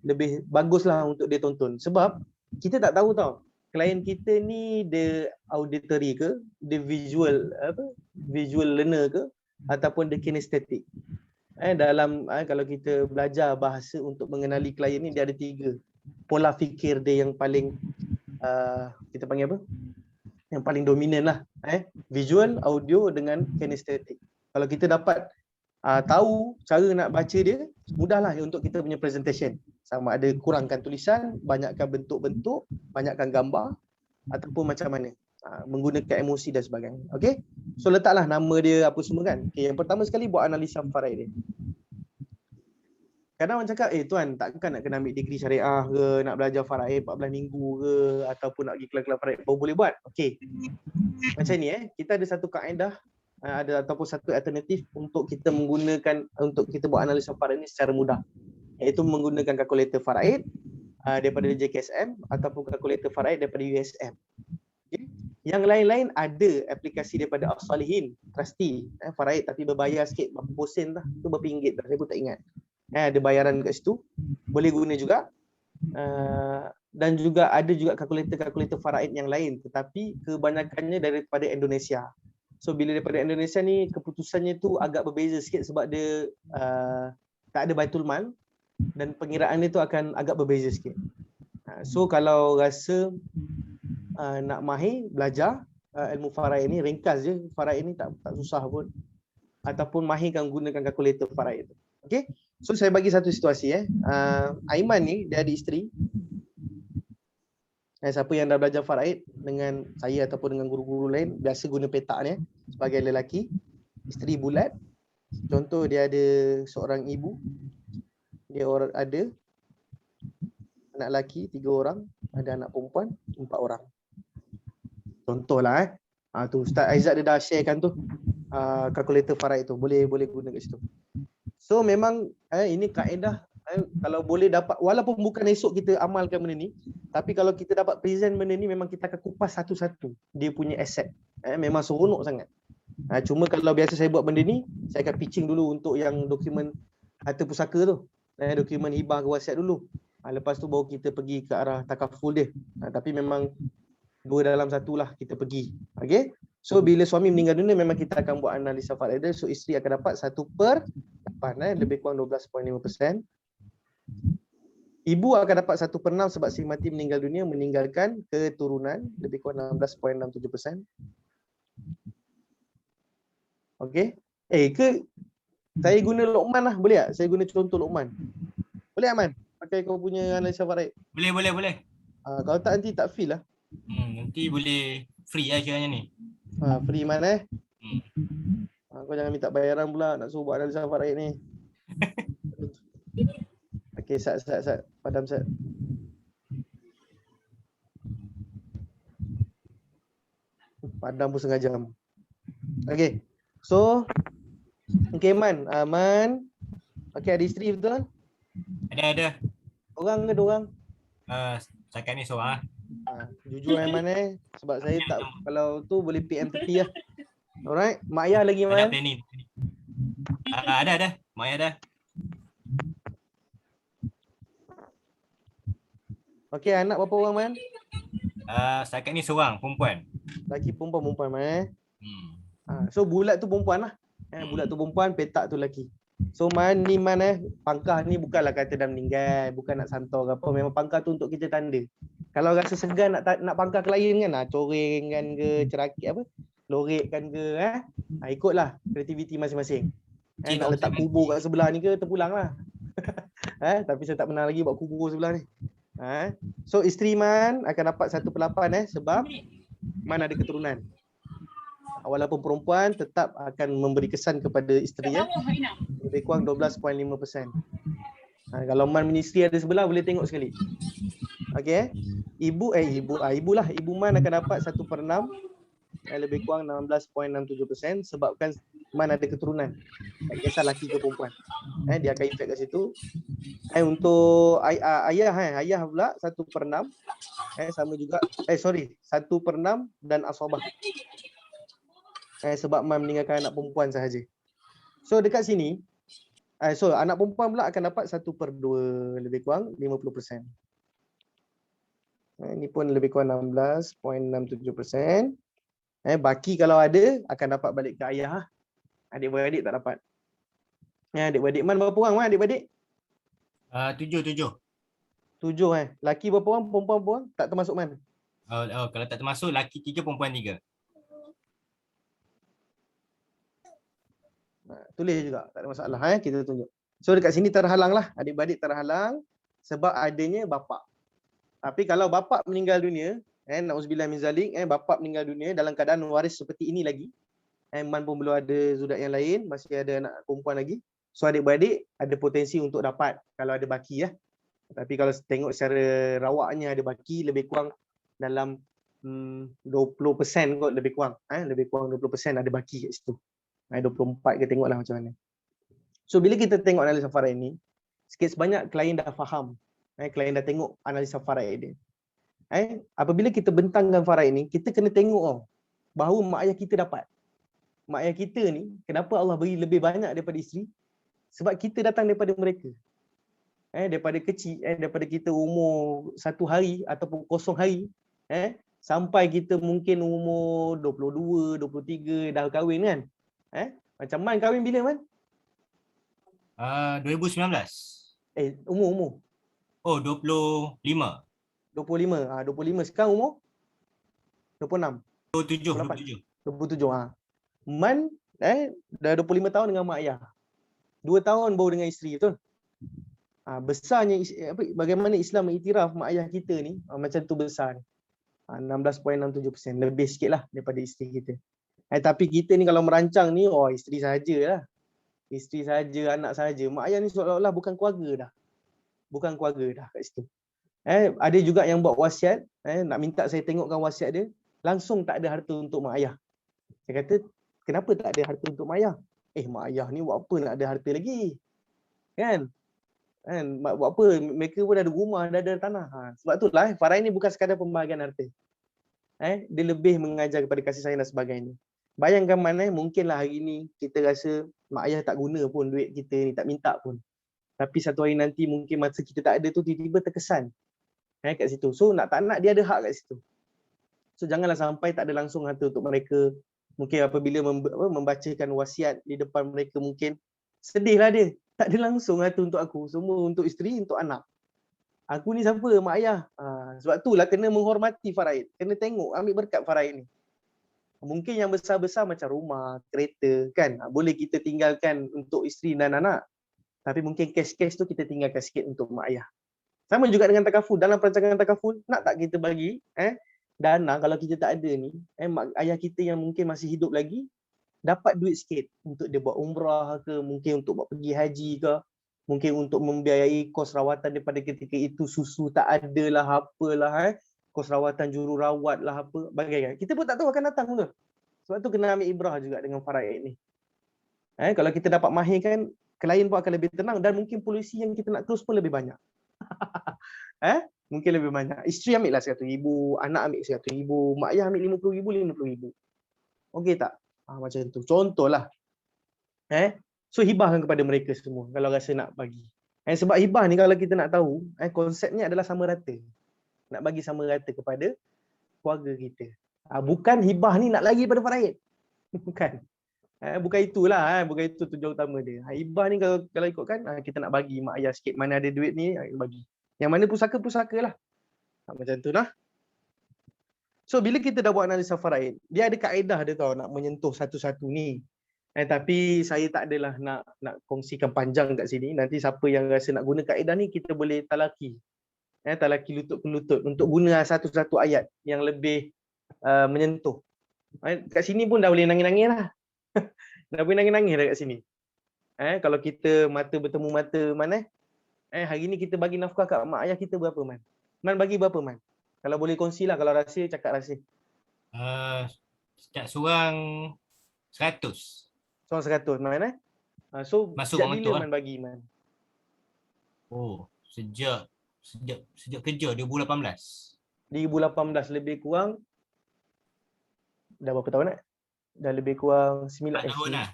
baguslah untuk dia tonton. Sebab kita tak tahu tau. Klien kita ni dia auditory ke, dia visual learner ke ataupun dia kinesthetic. Dalam kalau kita belajar bahasa untuk mengenali klien ni dia ada 3 pola fikir dia yang paling kita panggil apa? Yang paling dominan lah. Visual, audio dengan kinesthetic. Kalau kita dapat tahu cara nak baca dia, mudahlah untuk kita punya presentation. Sama ada kurangkan tulisan, banyakkan bentuk-bentuk, banyakkan gambar ataupun macam mana. Menggunakan emosi dan sebagainya. Okey? So letaklah nama dia apa semua kan. Okay, yang pertama sekali buat analisa faraid dia. Kadang orang cakap, tuan takkan nak kena ambil degree syariah ke, nak belajar faraid 14 minggu ke, ataupun nak pergi kelas-kelas faraid baru boleh buat. Okey. Macam ni kita ada satu kaedah ataupun satu alternatif untuk kita menggunakan, untuk kita buat analisa faraid ni secara mudah. Iaitu menggunakan kalkulator faraid daripada JKSM ataupun kalkulator faraid daripada USM. Okay. Yang lain-lain ada aplikasi daripada As-Salihin, Trusty, faraid tapi berbayar sikit, berapa sen lah, tu berapa ringgit dah, saya pun tak ingat. Ada bayaran kat situ, boleh guna juga. Dan juga ada juga kalkulator faraid yang lain, tetapi kebanyakannya daripada Indonesia. So bila daripada Indonesia ni keputusannya tu agak berbeza sikit sebab dia tak ada Baitul Mal dan pengiraan dia tu akan agak berbeza sikit. So kalau rasa nak mahir belajar ilmu faraid ni, ringkas je, faraid ni tak susah pun, ataupun mahirkan gunakan kalkulator faraid tu. Okey. So saya bagi satu situasi Aiman ni dia ada isteri. Siapa yang dah belajar faraid dengan saya ataupun dengan guru-guru lain biasa guna petak ni sebagai lelaki, isteri bulat. Contoh dia ada seorang ibu, dia ada anak lelaki 3 orang, ada anak perempuan 4 orang. Contohlah tu Ustaz Aizat dia dah sharekan tu kalkulator faraid tu, boleh guna kat situ. So memang ini kaedah kalau boleh dapat, walaupun bukan esok kita amalkan benda ni, tapi kalau kita dapat present benda ni memang kita akan kupas satu-satu dia punya aset. Memang seronok sangat. Cuma kalau biasa saya buat benda ni, saya akan pitching dulu untuk yang dokumen harta pusaka tu. Dokumen hibah ke wasiat dulu. Lepas tu baru kita pergi ke arah takaful dia. Tapi memang 2 dalam 1 lah kita pergi. Okay? So bila suami meninggal dunia memang kita akan buat analisa faraid dia. So isteri akan dapat 1/8, lebih kurang 12.5%. Ibu akan dapat 1/6 sebab si mati meninggal dunia meninggalkan keturunan, lebih kurang 16.67%. Okey. Ke saya guna Luqman lah, boleh tak? Saya guna contoh Luqman. Boleh Aman? Pakai kau punya analisa faraid. Boleh. Kalau tak nanti tak feel lah. Nanti boleh free lah kiranya ni. Free mana kau jangan minta bayaran pula nak suruh buat analisa faraid ni. Okey, sat. Padam sat. Padam pun setengah jam. Okey. So okey Aman. Okey, ada isteri betul? Ada. Orang ke 2 orang? Setakat ni seorang lah. Jujur Aiman sebab saya tak, kalau tu boleh PM tepi lah. Alright, mak ayah lagi Ada Man? planning. Ada. Mak ayah dah. Okey, anak berapa orang Man? Setakat ni seorang, perempuan. Laki perempuan Man. So bulat tu perempuan lah. Bulat tu perempuan, petak tu lelaki. So Man pangkah ni bukanlah kata dah meninggal, bukan nak santor ke apa, memang pangkah tu untuk kita tanda. Kalau rasa segan nak pangkah klien kan, coreng kan ke, cerakit apa, lorek kan ke, ikutlah kreativiti masing-masing. Nak letak kubur kat sebelah ni ke, terpulang lah. Tapi saya tak pernah lagi buat kubur sebelah ni. So isteri Man akan dapat 1/8 sebab Man ada keturunan. Walaupun perempuan tetap akan memberi kesan kepada isteri lebih kurang 12.5%. Kalau Man ministeri ada sebelah boleh tengok sekali. Okey. Ibu Man akan dapat 1/6 lebih kurang 16.67% sebabkan Man ada keturunan. Tak kisah laki ke perempuan. Dia akan efek kat situ. Untuk ayah ayah pula 1/6. Sama juga 1/6 dan asabah. Sebab man meninggalkan anak perempuan sahaja. So dekat sini anak perempuan pula akan dapat 1/2 lebih kurang 50%. Ini pun lebih kurang 16.67%. Baki kalau ada akan dapat balik ke ayah. Adik-beradik tak dapat. Adik-beradik man berapa orang man adik-beradik? 7. 7 Laki berapa orang, perempuan berapa orang? Tak termasuk man. Kalau tak termasuk laki 3, perempuan 3. Tulis juga, tak ada masalah kita tunjuk. So dekat sini terhalang lah, adik-beradik terhalang sebab adanya bapa. Tapi kalau bapa meninggal dunia, na'udzubillah min zalik, bapa meninggal dunia dalam keadaan waris seperti ini lagi, man pun belum ada zudat yang lain, masih ada anak perempuan lagi. So adik-beradik ada potensi untuk dapat kalau ada baki ya. Tapi kalau tengok secara rawaknya ada baki lebih kurang dalam 20% kot lebih kurang. Lebih kurang 20% ada baki kat situ. 24 ke tengoklah macam mana. So bila kita tengok analisa faraid ni, sikit sebanyak klien dah faham. Klien dah tengok analisa faraid dia. Apabila kita bentangkan faraid ni, kita kena tengok bahawa mak ayah kita dapat. Mak ayah kita ni, kenapa Allah beri lebih banyak daripada isteri? Sebab kita datang daripada mereka. Daripada kecil, daripada kita umur 1 hari ataupun 0 hari, sampai kita mungkin umur 22, 23 dah kahwin kan. Macam Man kahwin bila Man? 2019. Umur. Oh, 25. 25. 25 sekarang umur 26. 27. 27. Man dah 25 tahun dengan mak ayah. 2 tahun baru dengan isteri, betul? Besarnya bagaimana Islam mengiktiraf mak ayah kita ni macam tu besar. 16.67%, lebih sikitlah daripada isteri kita. Tapi kita ni kalau merancang ni, isteri sahajalah. Isteri sahaja, anak sahaja. Mak ayah ni seolah-olah bukan keluarga dah. Bukan keluarga dah kat situ. Ada juga yang buat wasiat, nak minta saya tengokkan wasiat dia, langsung tak ada harta untuk mak ayah. Saya kata, kenapa tak ada harta untuk mak ayah? Mak ayah ni buat apa nak ada harta lagi? Kan? Buat apa? Mereka pun dah ada rumah, dah ada tanah. Sebab itulah faraid ni bukan sekadar pembahagian harta. Dia lebih mengajar kepada kasih sayang dan sebagainya. Bayangkan mana mungkinlah hari ni kita rasa mak ayah tak guna pun duit kita ni, tak minta pun. Tapi satu hari nanti mungkin masa kita tak ada tu tiba-tiba terkesan kat situ. So nak tak nak dia ada hak kat situ. So janganlah sampai tak ada langsung harta untuk mereka. Mungkin apabila membacakan wasiat di depan mereka mungkin sedihlah dia. Tak ada langsung harta untuk aku. Semua untuk isteri, untuk anak. Aku ni siapa? Mak ayah. Sebab itulah kena menghormati faraid. Kena tengok, ambil berkat faraid ni. Mungkin yang besar-besar macam rumah, kereta kan. Boleh kita tinggalkan untuk isteri dan anak. Tapi mungkin cash-cash tu kita tinggalkan sikit untuk mak ayah. Sama juga dengan takaful. Dalam perancangan takaful, nak tak kita bagi dana kalau kita tak ada ni, mak ayah kita yang mungkin masih hidup lagi, dapat duit sikit untuk dia buat umrah ke, mungkin untuk buat pergi haji ke, mungkin untuk membiayai kos rawatan daripada ketika itu susu tak ada lah, apalah, kos rawatan jururawat lah, apa, bagaikan. Kita pun tak tahu akan datang tu. Sebab tu kena ambil ibrah juga dengan faraid ni. Kalau kita dapat mahirkan, klien pun akan lebih tenang dan mungkin polisi yang kita nak close pun lebih banyak. Mungkin lebih banyak. Isteri ambil lah 100,000, anak ambil 100,000, mak ayah ambil 50,000, 50,000. Okey tak? Macam tu. Contohlah. So hibahkan kepada mereka semua kalau rasa nak bagi. Sebab hibah ni kalau kita nak tahu, konsepnya adalah sama rata. Nak bagi sama rata kepada keluarga kita. Bukan hibah ni nak lagi pada faraid. Bukan. Bukan itulah, bukan itu tujuan utama dia. Hibah ni kalau ikutkan, kita nak bagi mak ayah sikit, mana ada duit ni, bagi. Yang mana pusaka-pusaka lah. Macam tu lah. So bila kita dah buat analisa faraid, dia ada kaedah dia tau nak menyentuh satu-satu ni. Tapi saya tak adalah nak kongsikan panjang kat sini. Nanti siapa yang rasa nak guna kaedah ni, kita boleh talaki. Talaki lutut ke lutut untuk guna satu-satu ayat yang lebih menyentuh. Kat sini pun dah boleh nangis-nangis lah. Dah boleh nangis-nangis dah kat sini. Kalau kita mata bertemu mata Man, hari ni kita bagi nafkah kat mak ayah kita berapa Man? Man bagi berapa Man? Kalau boleh kongsilah, kalau rasa cakap rasa. Setiap seorang 100. Seorang 100 Man So Masuk sejak orang bila tua. Man bagi Man? Oh, sejak kerja 2018. 2018 lebih kurang dah berapa tahun nak? Dah lebih kurang 4 tahun lah.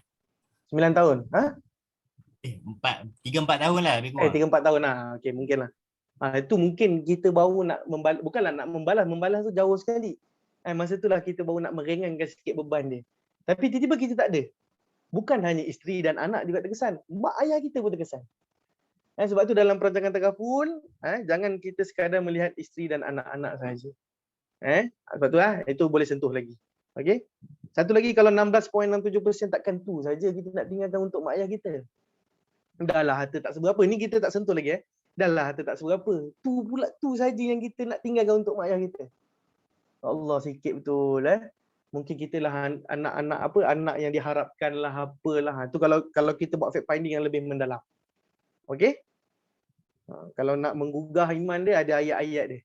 9 tahun. 3-4 tahun lah lebih kurang. 3-4 tahun lah. Okey, mungkin lah. Itu mungkin kita baru nak membalas, bukanlah nak membalas tu jauh sekali. Masa itulah kita baru nak meringankan sikit beban dia. Tapi tiba-tiba kita tak ada. Bukan hanya isteri dan anak juga terkesan. Mak ayah kita pun terkesan. Sebab tu dalam perancangan takaful, jangan kita sekadar melihat isteri dan anak-anak sahaja. Sebab tu itu boleh sentuh lagi. Okey. Satu lagi, kalau 16.67% takkan tu saja kita nak tinggalkan untuk mak ayah kita. Dah lah harta tak seberapa. Ni kita tak sentuh lagi. Dah lah harta tak seberapa. Tu saja yang kita nak tinggalkan untuk mak ayah kita. Allah, sikit betul. Mungkin kita lah anak yang diharapkan lah, apalah. Tu kalau kita buat fact finding yang lebih mendalam. Okey? Kalau nak menggugah iman dia, ada ayat-ayat dia.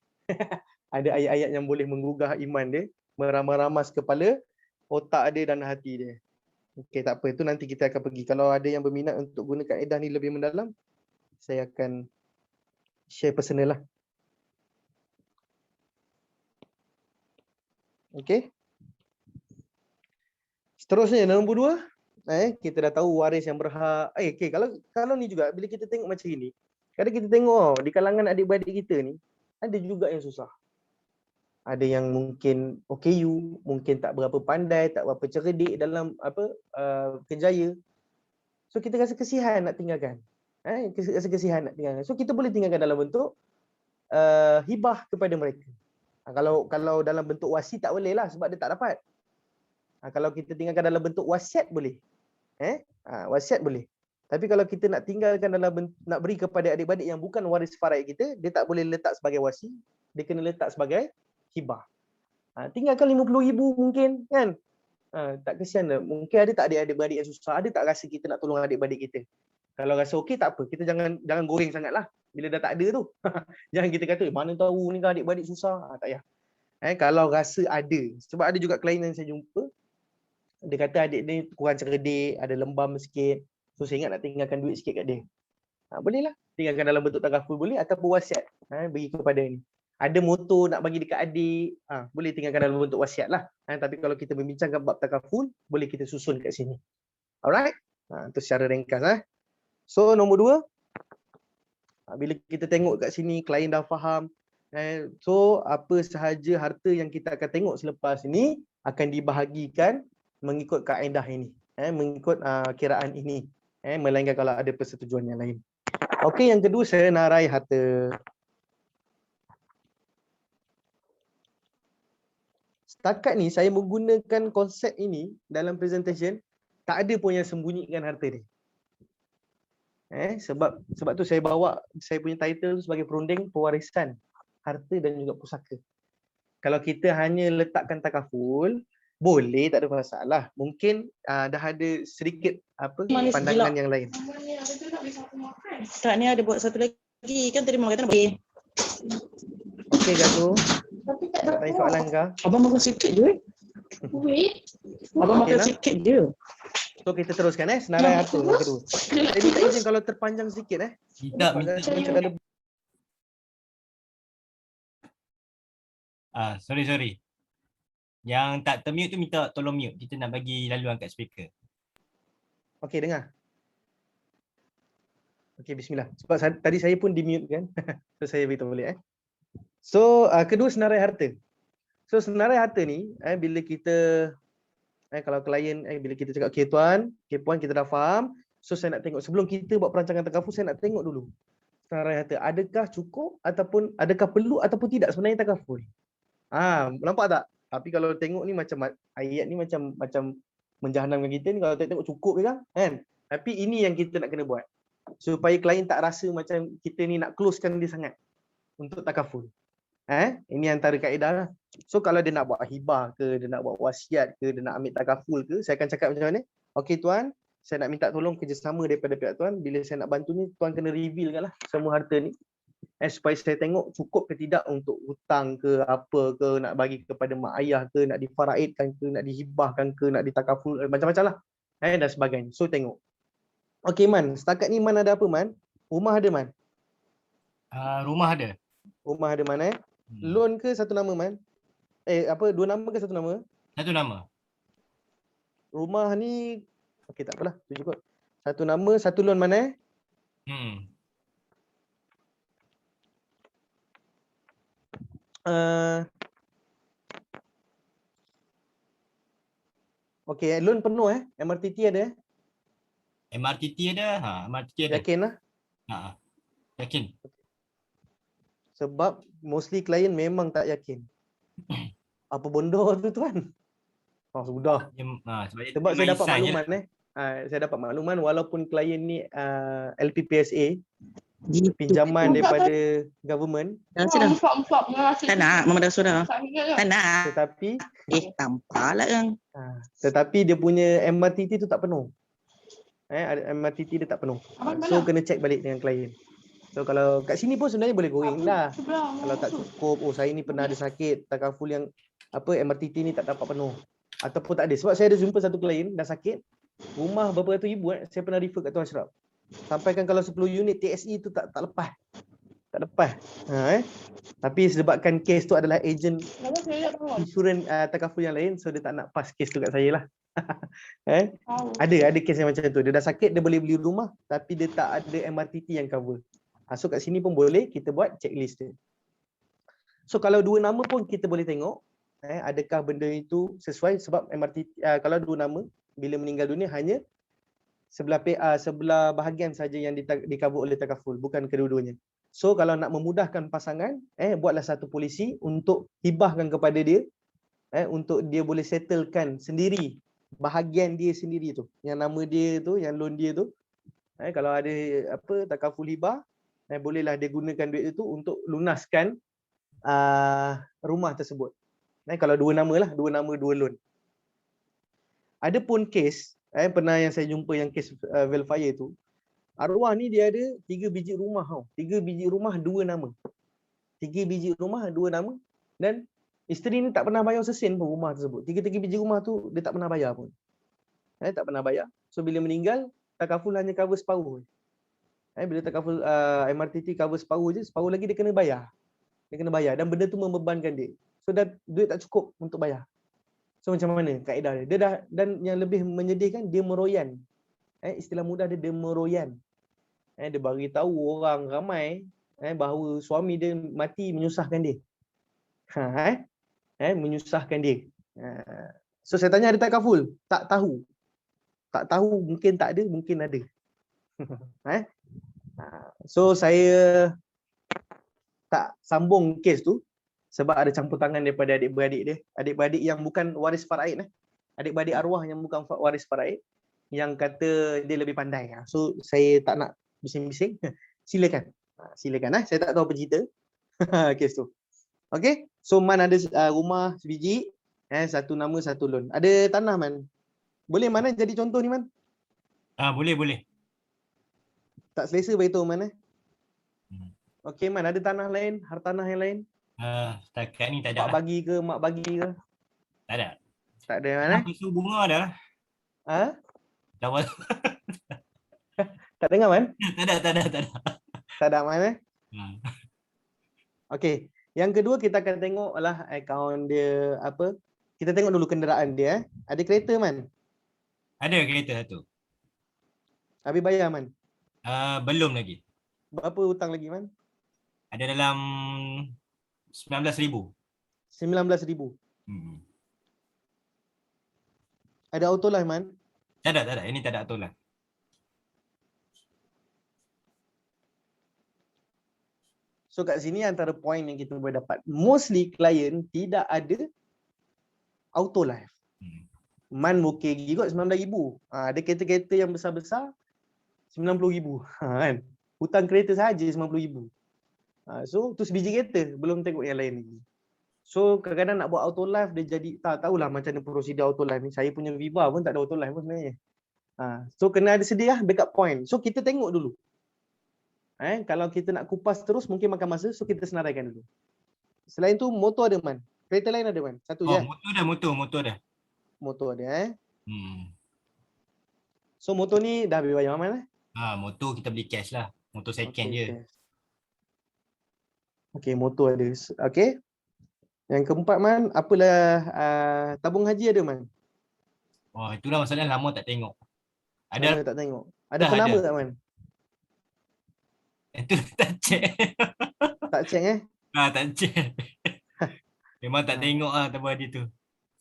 Ada ayat-ayat yang boleh menggugah iman dia, meramas-ramas kepala, otak dia dan hati dia. Okey, tak apa. Itu nanti kita akan pergi. Kalau ada yang berminat untuk guna kaedah ni lebih mendalam, saya akan share personal lah. Okey. Seterusnya, nombor 2. Kita dah tahu waris yang berhak. Okey, kalau ni juga, bila kita tengok macam ini, kadang kita tengok di kalangan adik-beradik kita ni, ada juga yang susah. Ada yang mungkin OKU, mungkin tak berapa pandai, tak berapa cerdik dalam kerjaya. So kita rasa kesian nak tinggalkan. Rasa kesian nak tinggalkan. So kita boleh tinggalkan dalam bentuk hibah kepada mereka. Kalau dalam bentuk wasiat tak boleh lah sebab dia tak dapat. Kalau kita tinggalkan dalam bentuk wasiat boleh. Wasiat boleh. Tapi kalau kita nak tinggalkan nak beri kepada adik-beradik yang bukan waris faraid kita, dia tak boleh letak sebagai wasi, dia kena letak sebagai hibah. Tinggalkan 50,000 mungkin kan. Tak kesian dah. Mungkin ada tak adik-beradik yang susah, ada tak rasa kita nak tolong adik-beradik kita. Kalau rasa okey tak apa, kita jangan goreng sangatlah bila dah tak ada tu. Jangan kita kata mana tahu ni kan adik-beradik susah. Tak payah. Kalau rasa ada, sebab ada juga klien yang saya jumpa, dia kata adik ni kurang cerdik, ada lembam sikit. So saya ingat nak tinggalkan duit sikit kat dia. Boleh lah. Tinggalkan dalam bentuk takaful boleh ataupun wasiat. Bagi kepada ni. Ada motor nak bagi dekat adik, boleh tinggalkan dalam bentuk wasiat lah. Tapi kalau kita membincangkan bab takaful, boleh kita susun kat sini. Alright? Itu secara ringkas. So nombor 2, bila kita tengok kat sini, klien dah faham. So apa sahaja harta yang kita akan tengok selepas ini akan dibahagikan mengikut kaedah ini. Mengikut kiraan ini. Melainkan kalau ada persetujuan yang lain. Okey, yang kedua, senarai harta. Setakat ni saya menggunakan konsep ini dalam presentation, tak ada pun yang sembunyikan harta dia. Sebab tu saya bawa saya punya title sebagai perunding pewarisan harta dan juga pusaka. Kalau kita hanya letakkan takaful, boleh, tak ada masalah. Mungkin dah ada sedikit pandangan yang lain. Tak, ni ada buat satu lagi. Kan tadi Mama kata nak bagi. Okey, Gato. Tak tanya soalan kah? Abang makan sikit je. Abang makan lah. sikit je. So kita teruskan senarai harta yang kedua. Saya minta izin kalau terpanjang sikit Minta. Sorry. Yang tak termute tu minta tolong mute. Kita nak bagi laluan kat speaker. Okey, dengar. Okey, bismillah. Sebab tadi saya pun di-mute kan. So saya beritahu balik So kedua, senarai harta. So senarai harta ni bila kita kalau klien bila kita cakap okey tuan, okey puan, kita dah faham. So saya nak tengok sebelum kita buat perancangan takaful, saya nak tengok dulu senarai harta adakah cukup ataupun adakah perlu ataupun tidak sebenarnya takaful. Nampak tak? Tapi kalau tengok ni macam ayat ni macam menjahanamkan kita ni, kalau tengok cukup ke kan? Tapi ini yang kita nak kena buat supaya klien tak rasa macam kita ni nak closekan dia sangat untuk takaful. Ini antara kaedah lah. So kalau dia nak buat hibah ke, dia nak buat wasiat ke, dia nak ambil takaful ke, saya akan cakap macam mana? Okey tuan, saya nak minta tolong kerjasama daripada pihak tuan. Bila saya nak bantu ni, tuan kena reveal kan lah semua harta ni. Supaya saya tengok cukup ke tidak untuk hutang ke, apa ke, nak bagi kepada mak ayah ke, nak difaraidkan ke, nak dihibahkan ke, nak ditakaful, macam-macam lah. dan sebagainya. So tengok. Okey Man, setakat ni Man ada apa Man? Rumah ada Man? Rumah ada. Rumah ada Man Hmm. Loan ke satu nama Man? Dua nama ke satu nama? Satu nama. Rumah ni okey tak apalah, tu cukup. Satu nama, satu loan mana? Hmm. Okey, loan penuh MRTT ada MRTT ada. MRTT ada. Yakin lah. Yakin. Sebab mostly klien memang tak yakin. Apa benda tu tuan? Oh sudah. Sebab saya dapat makluman saya dapat makluman walaupun klien ni LPPSA pinjaman daripada government. Tak nak, Mama dah sudah. Tak nak. Tetapi Tampaklah kan. tetapi dia punya MRTT tu tak penuh. MRTT dia tak penuh. So kena check balik dengan klien. So kalau kat sini pun sebenarnya boleh going lah. Kalau tak cukup, saya ni pernah ada sakit, takaful yang MRTT ni tak dapat penuh. Ataupun tak ada. Sebab saya ada jumpa satu klien dah sakit, rumah berapa ratus ribu saya pernah refer kat Tuan Ashraf. Sampaikan kalau 10 unit TSE tu tak lepas. Tak lepas. Tapi sebabkan kes tu adalah ejen insurans takaful yang lain, so dia tak nak pass kes tu kat saya lah. Ada kes yang macam tu. Dia dah sakit, dia boleh beli rumah tapi dia tak ada MRTT yang cover. So kat sini pun boleh kita buat checklist dia. So kalau dua nama pun kita boleh tengok adakah benda itu sesuai, sebab MRTT kalau dua nama bila meninggal dunia hanya sebelah bahagian saja yang di-cover oleh takaful, bukan kedua-duanya. So kalau nak memudahkan pasangan, buatlah satu polisi untuk hibahkan kepada dia, untuk dia boleh settlekan sendiri bahagian dia sendiri tu, yang nama dia tu, yang loan dia tu. Kalau ada takaful hibah, bolehlah dia gunakan duit itu untuk lunaskan rumah tersebut. Kalau dua nama lah, dua nama dua loan. Ada pun kes pernah yang saya jumpa yang kes Velfire tu, arwah ni dia ada 3 biji rumah 3 biji rumah 2 nama. 3 biji rumah 2 nama, dan isteri ni tak pernah bayar sesen pun rumah tersebut. 3 biji rumah tu dia tak pernah bayar pun. Tak pernah bayar. So bila meninggal, takaful hanya cover separuh. Bila takaful MRTT cover separuh je, separuh lagi dia kena bayar. Dia kena bayar dan benda tu membebankan dia. So dah duit tak cukup untuk bayar. So macam mana kaedah dia? Dia dah, dan yang lebih menyedihkan, dia meroyan. Istilah mudah dia meroyan. Dia bagi tahu orang ramai bahawa suami dia mati menyusahkan dia. Menyusahkan dia. So saya tanya ada takaful? Tak tahu. Tak tahu, mungkin tak ada, mungkin ada. So saya tak sambung kes tu sebab ada campur tangan daripada adik-beradik dia. Adik-beradik yang bukan waris faraid. Adik-beradik arwah yang bukan waris faraid, yang kata dia lebih pandai. So saya tak nak bising-bising. Silakan. Silakan. Saya tak tahu apa cerita kes tu. Okay. So Man ada rumah sebiji, satu nama satu loan. Ada tanah Man. Boleh Man jadi contoh ni Man? Boleh. Tak selesa beritahu Man. Okay Man, ada tanah lain, hartanah yang lain? Setakat ni tak ada. Mak bagi ke? Tak ada. Tak ada mana? Susu bunga ada lah. Tak dengar Man? Tak ada. Tak ada mana? Okey. Yang kedua kita akan tengok lah akaun dia apa. Kita tengok dulu kenderaan dia. Ada kereta Man? Ada kereta satu. Habis bayar Man? Belum lagi. Berapa hutang lagi Man? Ada dalam 19,000. 19,000. Ada auto life Man? Tak ada. Ini tak ada auto lah. So kat sini antara poin yang kita boleh dapat. Mostly klien tidak ada auto life. Man okey gigi kot 19,000. Ada kereta-kereta yang besar-besar 90,000. Kan? Hutang kereta saja 90,000. So tu sebiji kereta, belum tengok yang lain lagi. So kadang-kadang nak buat auto life dia jadi tak tahulah macam mana prosedur auto life ni. Saya punya Viva pun tak ada auto life pun sebenarnya. So kena ada sedia backup point. So kita tengok dulu. Kalau kita nak kupas terus mungkin makan masa, so kita senaraikan dulu. Selain tu motor ada Man? Kereta lain ada Man? Satu je. Motor ada. Motor ada So motor ni dah habis bayar mana? Motor kita beli cash lah. Motor second je. Okay, motor ada. Okay. Yang keempat man, apalah tabung haji ada man? Wah, itulah masalahnya lama tak tengok. Ada Tak tengok. Ada Dah penama ada. tak man? itu tak check. Tak check Tak check. Memang tak tengok lah tabung haji tu.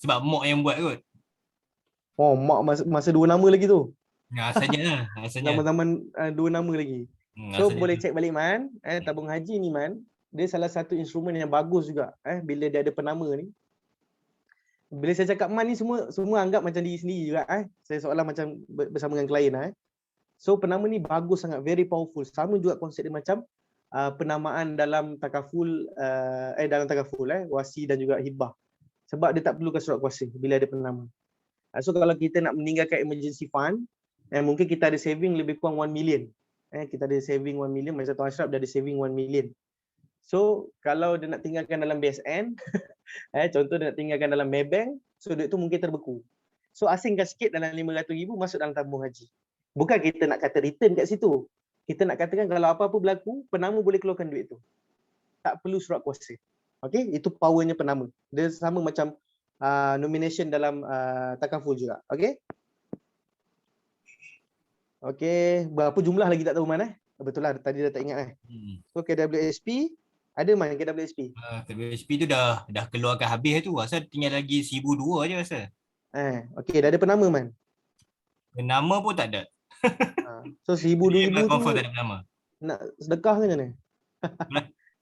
Sebab mak yang buat kot. Oh, mak masa dua nama lagi tu. Asalnya lah. Asalnya. Zaman-zaman dua nama lagi. So Asalnya boleh tu. check balik man, tabung haji ni man, dia salah satu instrumen yang bagus juga bila dia ada penama ni. Bila saya cakap man ni semua anggap macam diri sendiri juga Saya seolah macam bersama dengan klien So penama ni bagus sangat, very powerful. Sama juga konsep dia macam penamaan dalam takaful wasi dan juga hibah. Sebab dia tak perlukan surat kuasa bila ada penama. So kalau kita nak meninggalkan emergency fund, mungkin kita ada saving lebih kurang 1 million. Kita ada saving 1 million, macam Tuan Ashraf dia ada saving 1 million. So kalau dia nak tinggalkan dalam BSN, contoh dia nak tinggalkan dalam Maybank, so duit tu mungkin terbeku. So asingkan sikit dalam 500,000 masuk dalam tabung haji. Bukan kita nak kata return kat situ. Kita nak katakan kalau apa-apa berlaku, penama boleh keluarkan duit tu. Tak perlu surat kuasa. Okay, itu powernya penama. Dia sama macam nomination dalam takaful juga. Okay. Okay, berapa jumlah lagi tak tahu mana? Betul lah, tadi dah tak ingat So KWSP, ada mana KWSP? KWSP tu dah keluarkan habis tu. Asal tinggal lagi 1,200 je rasa. Okay, dah ada penama man? Nama pun tak ada. So 1,000-2,000 tu confirm tak ada nama. nak sedekah ke macam mana?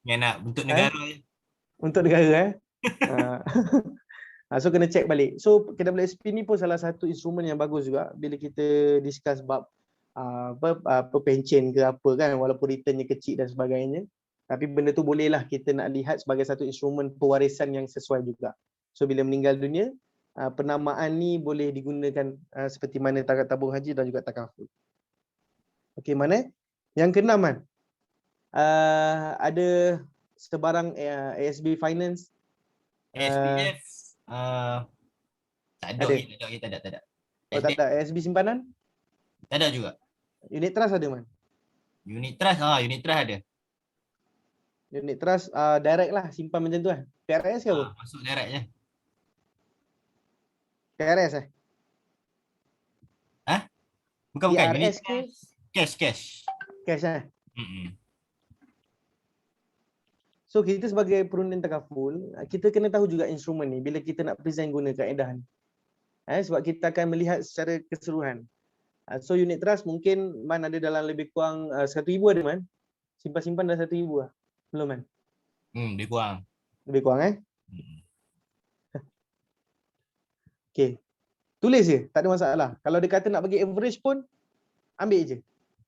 Yang nak untuk negara je. Untuk negara So kena check balik. So KWSP ni pun salah satu instrumen yang bagus juga bila kita discuss bab apa pension ke apa kan, walaupun returnnya kecil dan sebagainya. Tapi benda tu bolehlah kita nak lihat sebagai satu instrumen pewarisan yang sesuai juga. So bila meninggal dunia, penamaan ni boleh digunakan seperti mana tabung haji dan juga takaful. Okey, mana? Yang keenam kan? Ada sebarang ASB Finance. SPF tak ada. Tak ada. Oh, tak ada. ASB Simpanan? Tak ada juga. Unit Trust ada man? Unit Trust ada. Unit Trust direct lah, simpan macam tu kan? PRS ke apa? Masuk direct je. PRS Bukan. PRS ke? Cash. Cash So kita sebagai perunding takaful, kita kena tahu juga instrumen ni bila kita nak present guna kaedah ni. Sebab kita akan melihat secara keseluruhan. So unit trust mungkin man ada dalam lebih kurang 1,000 ada man? Simpan-simpan dah 1,000 lah. Belum man? Lebih kurang. Lebih kurang Okay. Tulis je, tak ada masalah. Kalau dia kata nak bagi average pun, ambil je.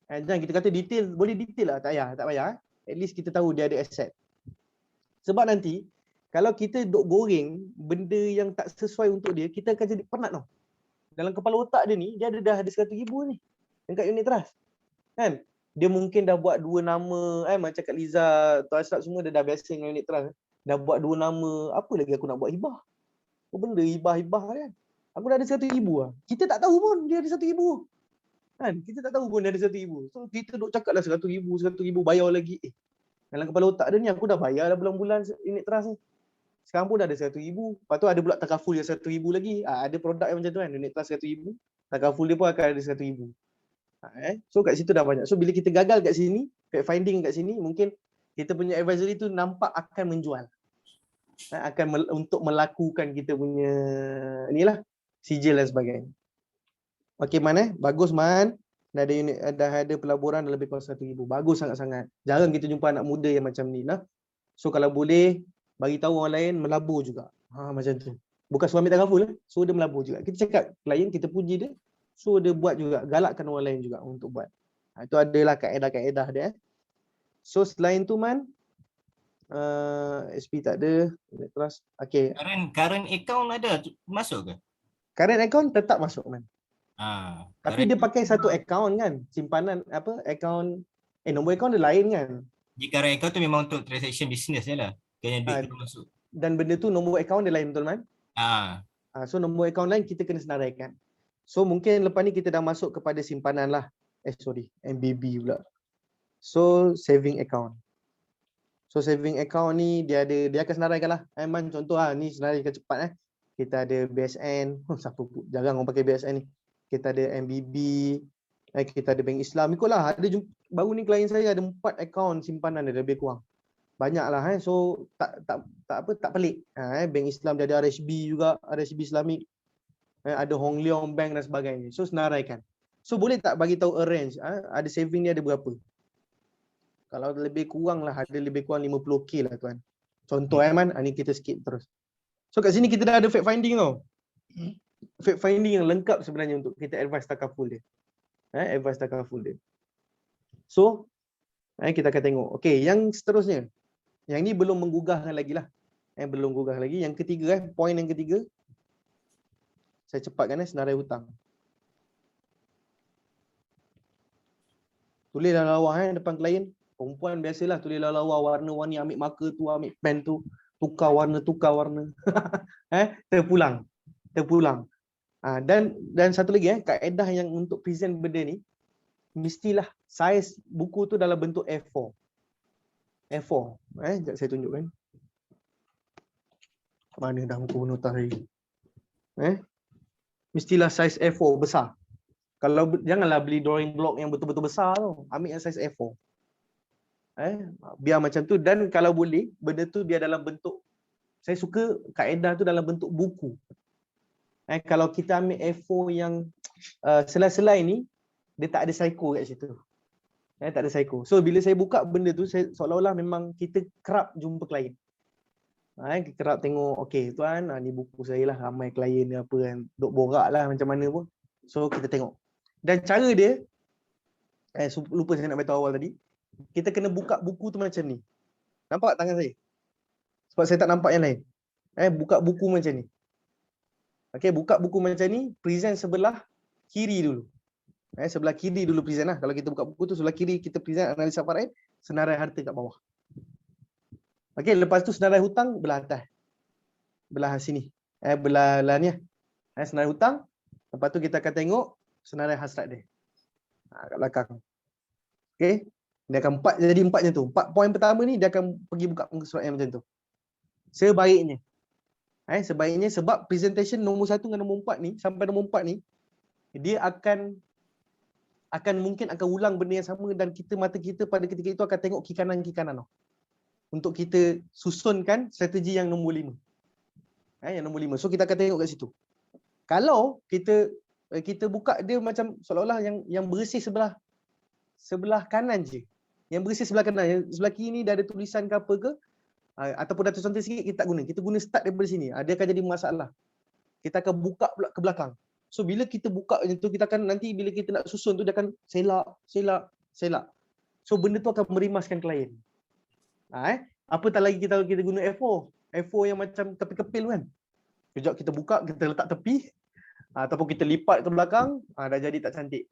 Jangan kita kata detail, boleh detail lah, tak payah. At least kita tahu dia ada asset. Sebab nanti, kalau kita duk goreng benda yang tak sesuai untuk dia, kita akan jadi penat tau. Dalam kepala otak dia ni, dia dah ada 100,000 ni dekat unit trust. Kan? Dia mungkin dah buat 2 nama, macam Kak Liza, Tuan Ashraf semua dia dah biasa dengan unit trust. Dah buat 2 nama, apa lagi aku nak buat hibah? Apa benda hibah kan? Aku dah ada 100,000 lah. Kita tak tahu pun dia ada 100,000. Kan? Kita tak tahu pun dia ada 100,000. So kita duk cakap lah 100,000 bayar lagi. Dalam kepala otak dia ni aku dah bayar dah bulan-bulan unit trust ni. Sekarang pun dah ada 100,000. Lepas tu ada pula takaful yang 100,000 lagi. Ada produk yang macam tu kan. Unit trust 100,000. Takaful dia pun akan ada 100,000. So kat situ dah banyak. So bila kita gagal kat sini, fact finding kat sini, mungkin kita punya advisory tu nampak akan menjual. Untuk melakukan kita punya inilah sijil dan sebagainya. Okey man bagus man. Dah ada pelaburan dah lebih kurang 1,000. Bagus sangat-sangat. Jarang kita jumpa anak muda yang macam ni lah. So kalau boleh bagi tahu orang lain melabur juga. Macam tu. Bukan suami takaful so dia melabur juga. Kita cakap klien, kita puji dia, so dia buat juga, galakkan orang lain juga untuk buat. Itu adalah kaedah-kaedah dia. So selain tu man, SP tak ada, terus. Okey. Current account ada masuk ke? Current account tetap masuk man. Tapi dia pakai satu account kan, simpanan account nombor account dia lain kan. Jika current account tu memang untuk transaction business je lah. Kena duit tu masuk. Dan benda tu nombor account dia lain betul man? So nombor account lain kita kena senaraikan. So mungkin lepas ni kita dah masuk kepada simpanan lah. MBB pula. So saving account. So saving account ni dia akan senaraikan lah. Man, contoh lah, ni senaraikan cepat. Kita ada BSN. Jarang orang pakai BSN ni. Kita ada MBB. Kita ada Bank Islam. Ikutlah. Baru ni klien saya ada 4 akaun simpanan dia lebih kurang. Banyak lah. So tak pelik. Bank Islam dia ada RHB juga. RHB Islamic. Ada Hong Leong Bank dan sebagainya. So senaraikan. So boleh tak bagi tahu arrange, ada saving ni ada berapa? Kalau lebih kurang lah, ada lebih kurang 50k lah tuan. Contoh Man, ni kita skip terus. So kat sini kita dah ada fact finding tau. Fact finding yang lengkap sebenarnya untuk kita advise takaful dia. Advise takaful dia. So kita akan tengok. Okey, yang seterusnya. Yang ni belum menggugahkan lagi lah. Belum gugah lagi. Yang ketiga point yang ketiga. Saya cepatkan senarai hutang. Tulis dalam lawa depan klien. Perempuan biasalah tulis dalam lawa warna-warni, ambil marker tu, ambil pen tu, tukar warna. Terpulang. Dan satu lagi kaedah yang untuk present benda ni, mestilah saiz buku tu dalam bentuk A4. A4. Sekejap saya tunjukkan. Mana dah buku nota saya. Mestilah saiz A4 besar. Kalau janganlah beli drawing block yang betul-betul besar tu. Ambil yang saiz A4. Biar macam tu. Dan kalau boleh, benda tu biar dalam bentuk, saya suka kaedah tu dalam bentuk buku. Kalau kita ambil A4 yang selai-selai ni, dia tak ada psycho kat situ. Tak ada psycho. So bila saya buka benda tu, saya seolah-olah memang kita kerap jumpa klien. Kita kerap tengok, okey tuan, ni buku saya lah, ramai klien ni apa kan, duk borak lah macam mana pun. So kita tengok. Dan cara dia, lupa saya nak beritahu awal tadi, kita kena buka buku tu macam ni. Nampak tangan saya? Sebab saya tak nampak yang lain. Buka buku macam ni. Okey, buka buku macam ni, present sebelah kiri dulu. Sebelah kiri dulu present lah. Kalau kita buka buku tu, sebelah kiri kita present analisa faraid, senarai harta kat bawah. Okey, lepas tu senarai hutang belah atas. Belah sini. Belah ni. Senarai hutang. Lepas tu kita akan tengok senarai hasrat dia. Kat belakang. Okey. Dia akan jadi empatnya tu. 4 poin pertama ni dia akan pergi buka muka surat yang macam tu. Sebaiknya. Sebaiknya sebab presentation nombor 1 dengan nombor 4 ni, sampai nombor 4 ni, dia akan mungkin akan ulang benda yang sama dan mata kita pada ketika itu akan tengok kiri kanan tau. Untuk kita susunkan strategi yang nombor 5. Yang nombor 5. So kita akan tengok kat situ. Kalau kita buka dia macam seolah-olah yang bersih sebelah kanan je. Yang bersih sebelah kanan, yang sebelah kiri ni dah ada tulisan ke apa ke, ataupun dah tersantai sikit, kita tak guna. Kita guna start daripada sini. Dia akan jadi masalah. Kita akan buka pula ke belakang. So bila kita buka macam tu, kita akan nanti bila kita nak susun tu dia akan selak. So benda tu akan merimaskan klien. Apatah lagi kita guna A4 yang macam kepil-kepil kan. Kejap kita buka, kita letak tepi, ataupun kita lipat ke belakang, dah jadi tak cantik.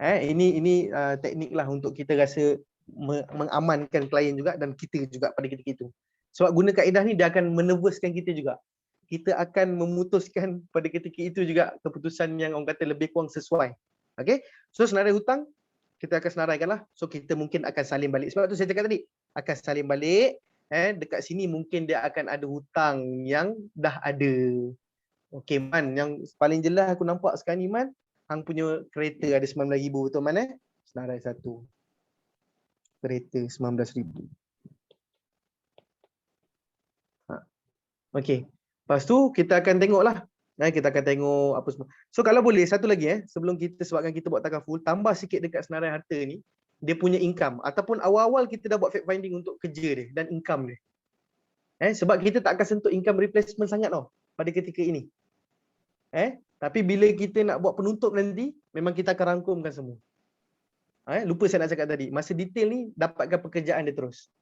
Ini teknik lah untuk kita rasa mengamankan klien juga dan kita juga pada ketika itu. Sebab guna kaedah ni dia akan menervuskan kita juga. Kita akan memutuskan pada ketika itu juga keputusan yang orang kata lebih kurang sesuai. Okay? So senarai hutang, kita akan senaraikan lah. So kita mungkin akan salin balik. Sebab tu saya cakap tadi, akan salin balik. Dekat sini mungkin dia akan ada hutang yang dah ada. Okay Man, yang paling jelas aku nampak sekarang ni Man, hang punya kereta ada 19,000 betul Man Senarai 1. Kereta 19,000. Okay. Lepas tu kita akan tengoklah. Kita akan tengok apa semua. So kalau boleh satu lagi sebelum sebabkan kita buat takaful, tambah sikit dekat senarai harta ni, dia punya income ataupun awal-awal kita dah buat fact finding untuk kerja dia dan income dia. Sebab kita tak akan sentuh income replacement sangat tau pada ketika ini. Tapi bila kita nak buat penutup nanti, memang kita akan rangkumkan semua. Lupa saya nak cakap tadi, masa detail ni dapatkan pekerjaan dia terus.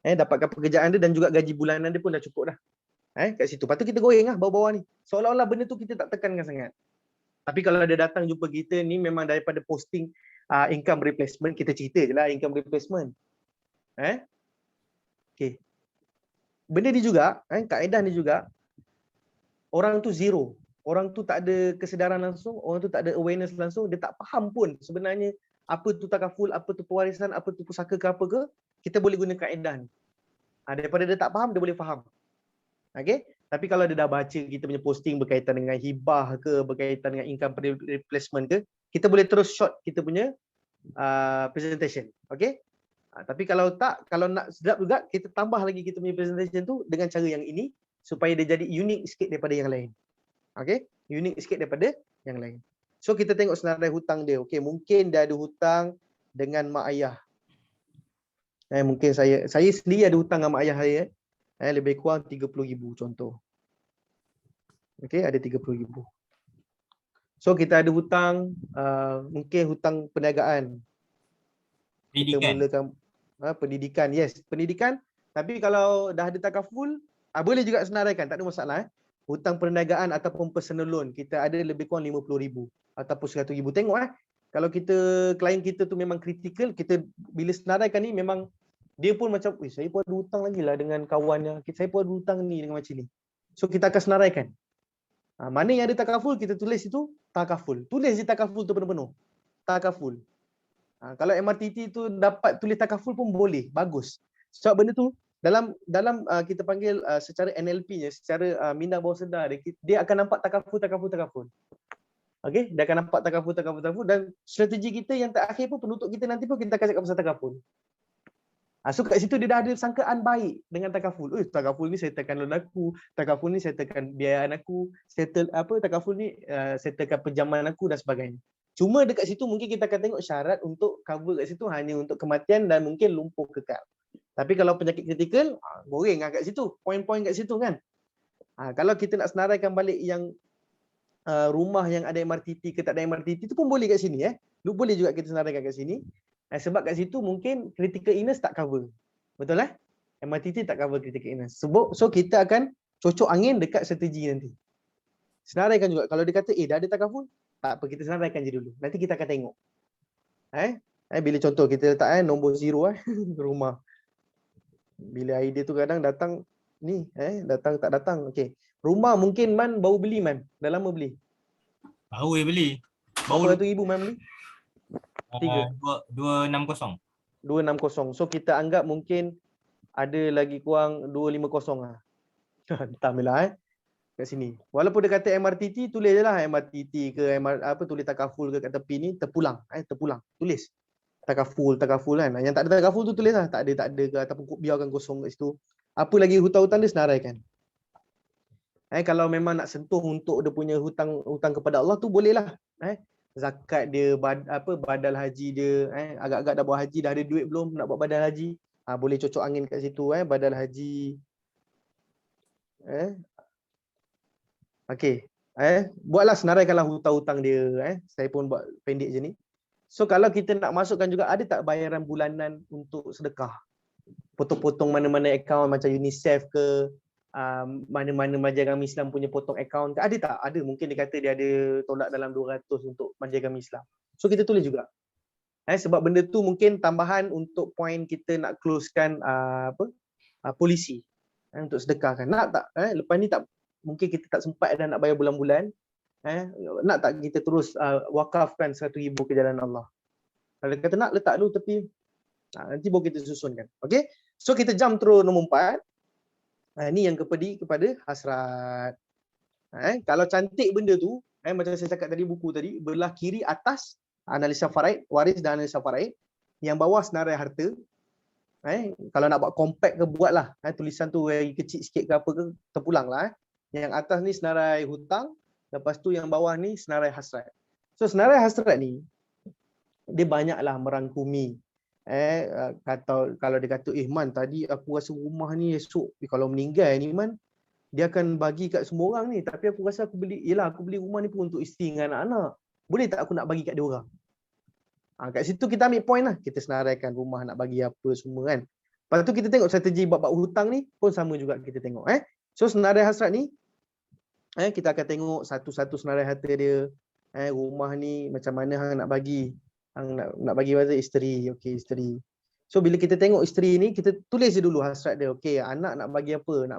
Dapatkan pekerjaan dia dan juga gaji bulanan dia pun dah cukup dah. Kat situ. Lepas tu kita goreng lah bawah-bawah ni. Seolah-olah benda tu kita tak tekankan sangat. Tapi kalau dia datang jumpa kita ni memang daripada posting income replacement, kita cerita je lah income replacement. Okay. Benda ni juga, kaedah ni juga, orang tu zero. orang tu tak ada kesedaran langsung, orang tu tak ada awareness langsung, dia tak faham pun sebenarnya apa tu takaful, apa tu pewarisan, apa tu pusaka ke apa ke, kita boleh guna kaedah ni. Daripada dia tak faham, dia boleh faham. Okay? Tapi kalau dia dah baca kita punya posting berkaitan dengan hibah ke, berkaitan dengan income replacement ke, kita boleh terus short kita punya presentation. Okay? Tapi kalau tak, kalau nak sedap juga, kita tambah lagi kita punya presentation tu dengan cara yang ini supaya dia jadi unik sikit daripada yang lain. Okay? Unik sikit daripada yang lain. So kita tengok senarai hutang dia. Okay, mungkin dia ada hutang dengan mak ayah. Mungkin saya sendiri ada hutang dengan mak ayah saya. Lebih kurang 30,000 contoh. Okay, ada 30,000. So kita ada hutang, mungkin hutang perniagaan. Kita mulakan pendidikan. Yes, pendidikan. Tapi kalau dah ada takaful, boleh juga senaraikan, tak ada masalah. Hutang perniagaan ataupun personal loan, kita ada lebih kurang 50,000 ataupun 100,000. Tengok kalau klien kita tu memang kritikal, kita bila senaraikan ni memang dia pun macam, saya pun ada hutang lagi lah dengan kawannya. Saya pun ada hutang ni dengan macam ni. So kita akan senaraikan. Mana yang ada takaful, kita tulis itu takaful. Tulis je takaful tu penuh-penuh. Takaful. Kalau MRTT tu dapat tulis takaful pun boleh. Bagus. Sebab benda tu, dalam kita panggil secara NLP-nya, secara minda bawah sedar, dia akan nampak takaful. Okay? Dia akan nampak takaful. Dan strategi kita yang terakhir pun, penutup kita nanti pun kita akan cakap pasal takaful. So kat situ dia dah ada sangkaan baik dengan takaful. Takaful ni settlekan loan aku, takaful ni settlekan biayaan aku, takaful ni settlekan pinjaman aku dan sebagainya. Cuma dekat situ mungkin kita akan tengok syarat untuk cover kat situ hanya untuk kematian dan mungkin lumpuh kekal. Tapi kalau penyakit kritikal, boring kat situ, poin-poin kat situ kan. Kalau kita nak senaraikan balik yang rumah yang ada MRTT ke tak ada MRTT tu pun boleh kat sini. Boleh juga kita senaraikan kat sini. Sebab kat situ mungkin critical illness tak cover. Betul MRTT tak cover critical illness. So kita akan cocok angin dekat strategi nanti. Senaraikan juga. Kalau dia kata, dah ada takaful, tak apa, kita senaraikan je dulu. Nanti kita akan tengok. Bila contoh kita letak nombor 0 rumah. Bila idea tu kadang datang ni, datang tak datang. Okey. Rumah mungkin Man baru beli Man. Dah lama beli. Baru beli. Berapa ratus ribu Man beli? 260. 260. So kita anggap mungkin ada lagi kurang 250 lah. Entahlah kat sini. Walaupun dia kata MRTT, tulis je lah MRTT ke tulis takaful ke kat tepi ni, terpulang. Terpulang. Tulis. Takaful kan. Yang tak ada takaful tu tulis lah. Tak ada ke ataupun biarkan kosong kat situ. Apa lagi hutang-hutang dia senaraikan. Kalau memang nak sentuh untuk dia punya hutang kepada Allah tu boleh lah. Zakat dia, badal haji dia, agak-agak dah buat haji, dah ada duit belum nak buat badal haji, boleh cocok angin kat situ, badal haji. Okey, buatlah senaraikanlah hutang-hutang dia, saya pun buat pendek je ni. So kalau kita nak masukkan juga, ada tak bayaran bulanan untuk sedekah? Potong-potong mana-mana akaun macam UNICEF ke, mana-mana majlis agama Islam punya potong akaun ke? Ada tak? Ada. Mungkin dia kata dia ada tolak dalam 200 untuk majlis agama Islam. So kita tulis juga. Sebab benda tu mungkin tambahan untuk poin kita nak closekan polisi untuk sedekahkan. Nak tak? Lepas ni tak, mungkin kita tak sempat dah nak bayar bulan-bulan. Nak tak kita terus wakafkan 100,000 ke jalan Allah? Kalau dia kata nak, letak dulu tepi. Nanti baru kita susunkan. Okay? So kita jump terus nombor 4. Ni yang kepada hasrat. Kalau cantik benda tu, macam saya cakap tadi, buku tadi, belah kiri atas analisa faraid, waris dan analisa faraid. Yang bawah senarai harta. Kalau nak buat compact ke, buatlah. Tulisan tu kecil sikit ke apa ke, terpulang lah. Yang atas ni senarai hutang, lepas tu yang bawah ni senarai hasrat. So senarai hasrat ni, dia banyaklah merangkumi. Kalau dia kata, Man, tadi aku rasa rumah ni esok kalau meninggal ni Man, dia akan bagi kat semua orang ni, tapi aku rasa aku beli rumah ni pun untuk isteri dengan anak-anak. Boleh tak aku nak bagi kat dia orang? Kat situ kita ambil point lah. Kita senaraikan rumah nak bagi apa semua kan. Lepas tu kita tengok strategi bab hutang ni pun sama juga kita tengok. So senarai hasrat ni, kita akan tengok satu-satu senarai harta dia. Rumah ni macam mana hang nak bagi. Nak bagi pada isteri. Okey, isteri. So bila kita tengok isteri ni, kita tulis je dulu hasrat dia. Okey, anak nak bagi apa?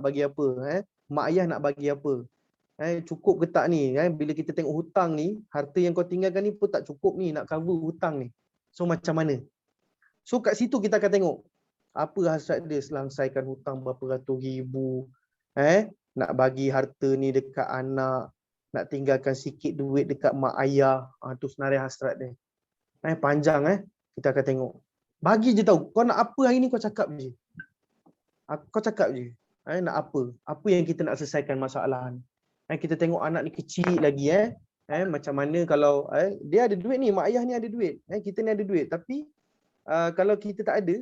Mak ayah nak bagi apa? Cukup ke tak ni? Bila kita tengok hutang ni, harta yang kau tinggalkan ni pun tak cukup ni nak cover hutang ni. So macam mana? So kat situ kita akan tengok apa hasrat dia selesaikan hutang berapa ratus ribu. Nak bagi harta ni dekat anak, nak tinggalkan sikit duit dekat mak ayah. Tu senarai hasrat dia. Panjang kita akan tengok. Bagi je tahu, kau nak apa hari ni kau cakap je. Kau cakap je. Nak apa? Apa yang kita nak selesaikan masalah ni. Kita tengok anak ni kecil lagi macam mana kalau dia ada duit ni, mak ayah ni ada duit. Kita ni ada duit. Tapi kalau kita tak ada,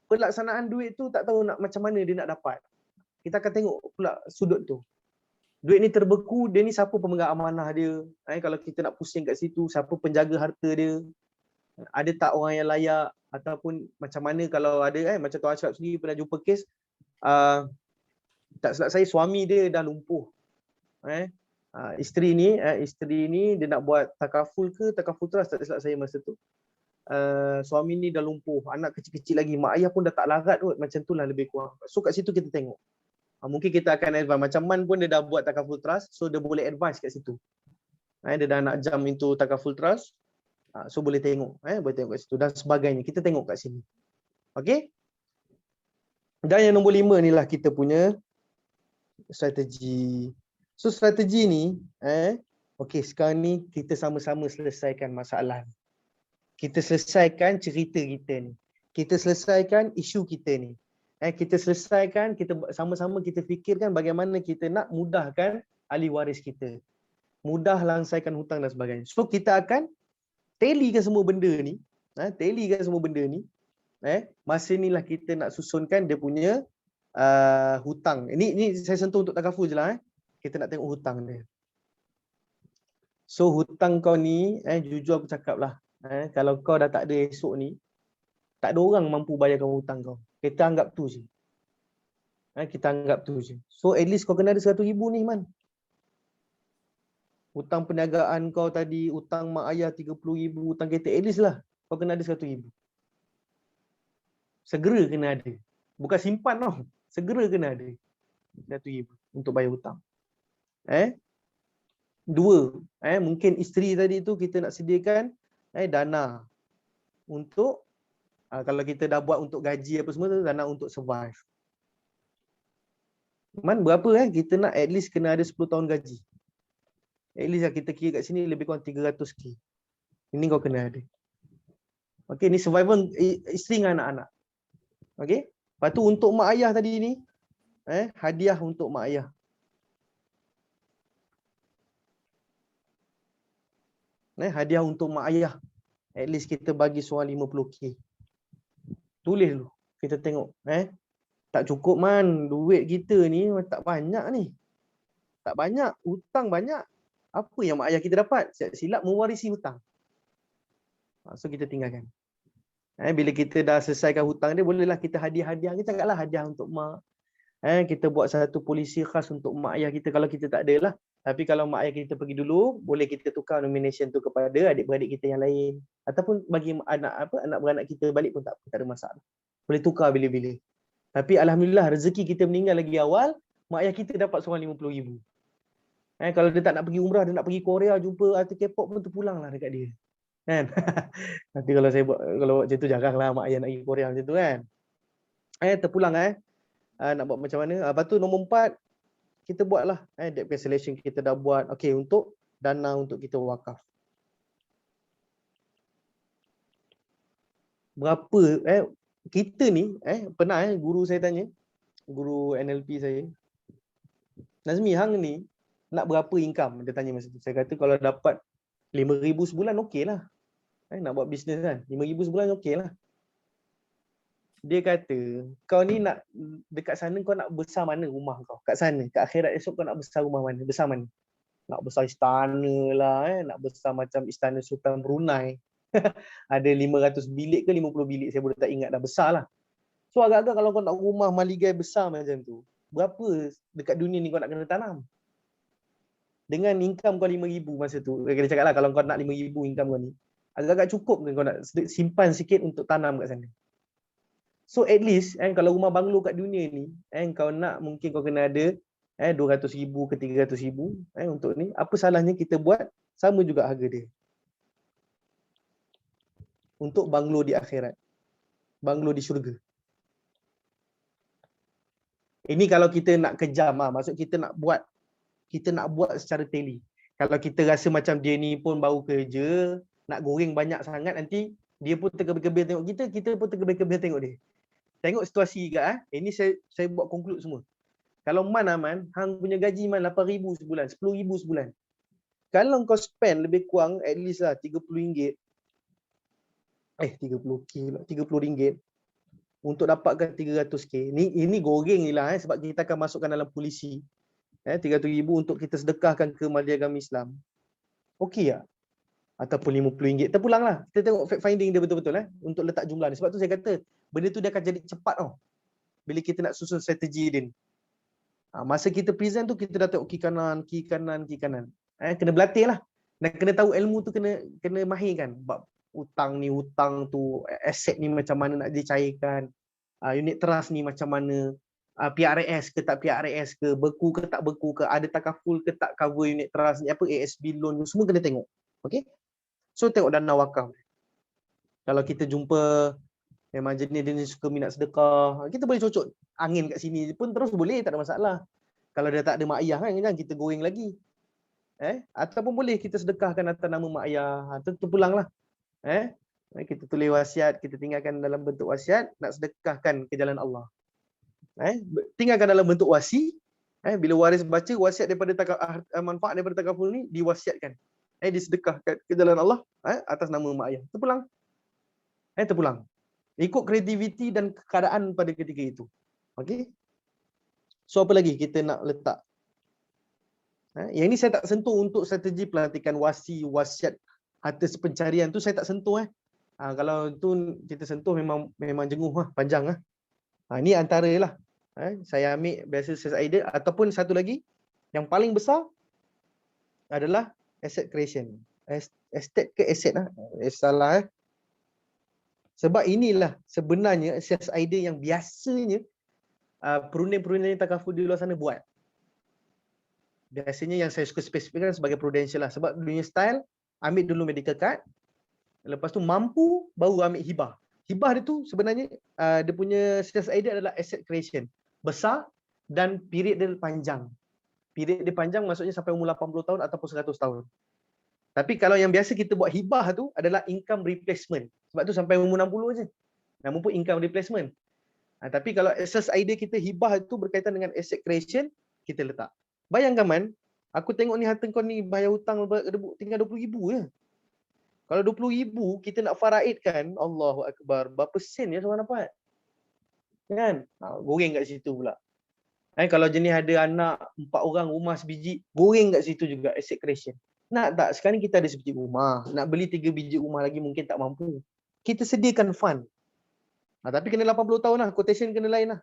pelaksanaan duit tu tak tahu nak macam mana dia nak dapat. Kita akan tengok pula sudut tu. Duit ni terbeku, dia ni siapa pemegang amanah dia? Kalau kita nak pusing kat situ, siapa penjaga harta dia? Ada tak orang yang layak? Ataupun macam mana kalau ada macam Tuan Ashraf sendiri pernah jumpa kes, tak silap saya suami dia dah lumpuh. Isteri ni dia nak buat takaful trust, tak silap saya masa tu. Suami ni dah lumpuh, anak kecil-kecil lagi, mak ayah pun dah tak larat kot, macam tu lah lebih kurang. So kat situ kita tengok. Mungkin kita akan advise, macam Man pun dia dah buat takaful trust, so dia boleh advise kat situ. Dia dah nak jump into takaful trust, so boleh tengok, boleh tengok kat situ dan sebagainya. Kita tengok kat sini. Okey? Dan yang nombor 5 ni lah kita punya strategi. So strategi ni, okey, sekarang ni kita sama-sama selesaikan masalah. Kita selesaikan cerita kita ni. Kita selesaikan isu kita ni. Kita selesaikan, kita sama-sama kita fikirkan bagaimana kita nak mudahkan ahli waris kita. Mudah langsaikan hutang dan sebagainya. So kita akan tallykan semua benda ni. Masa ni lah kita nak susunkan dia punya hutang. Ini saya sentuh untuk takaful je lah. Kita nak tengok hutang dia. So hutang kau ni, jujur aku cakap lah. Kalau kau dah tak ada esok ni, tak ada orang mampu bayarkan hutang kau. Kita anggap tu je. So at least kau kena ada 100,000 ni Man. Hutang perniagaan kau tadi, hutang mak ayah 30,000, hutang kereta, at least lah kau kena ada 100,000. Segera kena ada. Bukan simpan tau. Segera kena ada 100,000 untuk bayar hutang. Dua, mungkin isteri tadi tu kita nak sediakan dana untuk kalau kita dah buat untuk gaji apa semua tu, dana untuk survive. Man berapa kita nak at least kena ada 10 tahun gaji. At least kita kira kat sini lebih kurang 300k. Ini kau kena ada. Okey, ni survival isteri dengan anak-anak. Okey. Lepas tu untuk mak ayah tadi ni, hadiah untuk mak ayah. Hadiah untuk mak ayah. At least kita bagi seorang 50k. Tulis dulu. Kita tengok. Tak cukup Man. Duit kita ni tak banyak ni. Tak banyak. Hutang banyak. Apa yang mak ayah kita dapat? Silap mewarisi hutang. So kita tinggalkan. Bila kita dah selesaikan hutang dia, bolehlah kita hadiah-hadiah. Kita cakaplah hadiah untuk mak. Kita buat satu polisi khas untuk mak ayah kita kalau kita tak ada lah. Tapi kalau mak ayah kita pergi dulu, boleh kita tukar nomination tu kepada adik-beradik kita yang lain. Ataupun bagi anak beranak kita balik pun tak ada masalah. Boleh tukar bila-bila. Tapi alhamdulillah rezeki kita meninggal lagi awal, mak ayah kita dapat seorang 50,000. Kalau dia tak nak pergi umrah, dia nak pergi Korea jumpa artis K-pop pun terpulang lah dekat dia. Kan? Nanti kalau buat macam tu jaranglah mak ayah nak pergi Korea macam tu kan. Terpulang nak buat macam mana. Lepas tu nombor 4, kita buatlah debt cancellation kita dah buat. Okey, untuk dana untuk kita wakaf. Berapa kita ni pernah guru saya tanya, guru NLP saya, Nazmi hang ni nak berapa income? Dia tanya masa tu. Saya kata kalau dapat 5,000 sebulan okey lah. Nak buat bisnes kan, 5,000 sebulan okey lah. Dia kata, kau ni nak dekat sana kau nak besar mana rumah kau? Kat sana, kat akhirat esok kau nak besar rumah mana? Besar mana? Nak besar istana lah, nak besar macam istana Sultan Brunei. Ada 500 bilik ke 50 bilik, saya boleh tak ingat dah, besar lah. So agak-agak kalau kau nak rumah maligai besar macam tu, berapa dekat dunia ni kau nak kena tanam? Dengan income kau 5,000 masa tu, kita cakap lah kalau kau nak 5,000 income kau ni, agak-agak cukup ke kau nak simpan sikit untuk tanam kat sana? So at least kalau rumah banglo kat dunia ni, kau nak mungkin kau kena ada 200,000 ke 300,000 untuk ni. Apa salahnya kita buat sama juga harga dia. Untuk banglo di akhirat. Banglo di syurga. Ini kalau kita nak kejam maksud kita nak buat secara teli. Kalau kita rasa macam dia ni pun baru kerja, nak goreng banyak sangat, nanti dia pun tergebel-gebel tengok kita pun tergebel-gebel tengok dia. Tengok situasi juga. Ini saya buat conclude semua. Kalau Man, hang punya gaji 8,000 sebulan, 10,000 sebulan. Kalau kau spend lebih kurang at least lah RM30, RM30 untuk dapatkan RM300K. Ini goreng ni lah sebab kita akan masukkan dalam polisi. RM300,000 untuk kita sedekahkan ke Majlis Agama Islam. Okey tak? Ataupun RM50. Terpulang lah. Kita tengok fact finding dia betul-betul untuk letak jumlah ni. Sebab tu saya kata benda tu dia akan jadi cepat bila kita nak susun strategi dia ni. Masa kita present tu kita dah tengok kiri kanan. Kena berlatih lah. Dan kena tahu ilmu tu kena mahirkan. Bab hutang tu, aset ni macam mana nak dicairkan. Unit trust ni macam mana. PRS ke tak PRS ke, beku ke tak beku ke, ada takaful ke tak cover unit trust ni, ASB loan, semua kena tengok. Okey. So tengok dana wakaf. Kalau kita jumpa memang jenis suka minat sedekah, kita boleh cocok angin kat sini pun terus boleh, tak ada masalah. Kalau dia tak ada mak ayah jangan kita goreng lagi. Ataupun boleh kita sedekahkan atas nama mak ayah. Terpulanglah. Kita tulis wasiat, kita tinggalkan dalam bentuk wasiat, nak sedekahkan ke jalan Allah. Tinggalkan dalam bentuk wasi. Bila waris baca wasiat daripada manfaat daripada takaful ni diwasiatkan. Disedekahkan ke jalan Allah atas nama mak ayah. Terpulang. Terpulang. Ikut kreativiti dan keadaan pada ketika itu. Okey. So apa lagi kita nak letak? Yang ini saya tak sentuh untuk strategi pelantikan wasi, wasiat, harta sepencarian tu saya tak sentuh. Kalau tu kita sentuh memang jenguh panjang. Ini antara lah. Saya ambil biasa sales idea ataupun satu lagi yang paling besar adalah asset creation. Estate ke asset salah. Sebab inilah sebenarnya sales idea yang biasanya perunding-perunding takaful di luar sana buat. Biasanya yang saya suka spesifikkan sebagai prudential lah. Sebab dunia style, ambil dulu medical card. Lepas tu mampu, baru ambil hibah. Hibah dia tu sebenarnya dia punya sales idea adalah asset creation. Besar dan period dia panjang. Period dia panjang maksudnya sampai umur 80 tahun ataupun 100 tahun. Tapi kalau yang biasa kita buat hibah tu adalah income replacement. Sebab tu sampai umur 60 je. Namun pun income replacement. Tapi kalau asas idea kita hibah itu berkaitan dengan asset creation, kita letak. Bayangkan Man, aku tengok ni harta kau ni bayar hutang tinggal 20,000 je. Kalau 20,000 kita nak faraidkan, Allahu Akbar, berapa sen ya seorang dapat? Kan? Goreng kat situ pula. Kalau jenis ada anak 4 orang, rumah sebiji, goreng kat situ juga asset creation. Nak tak? Sekarang kita ada sebiji rumah. Nak beli 3 biji rumah lagi mungkin tak mampu. Kita sediakan fund. Tapi kena 80 tahun lah. Quotation kena lain lah.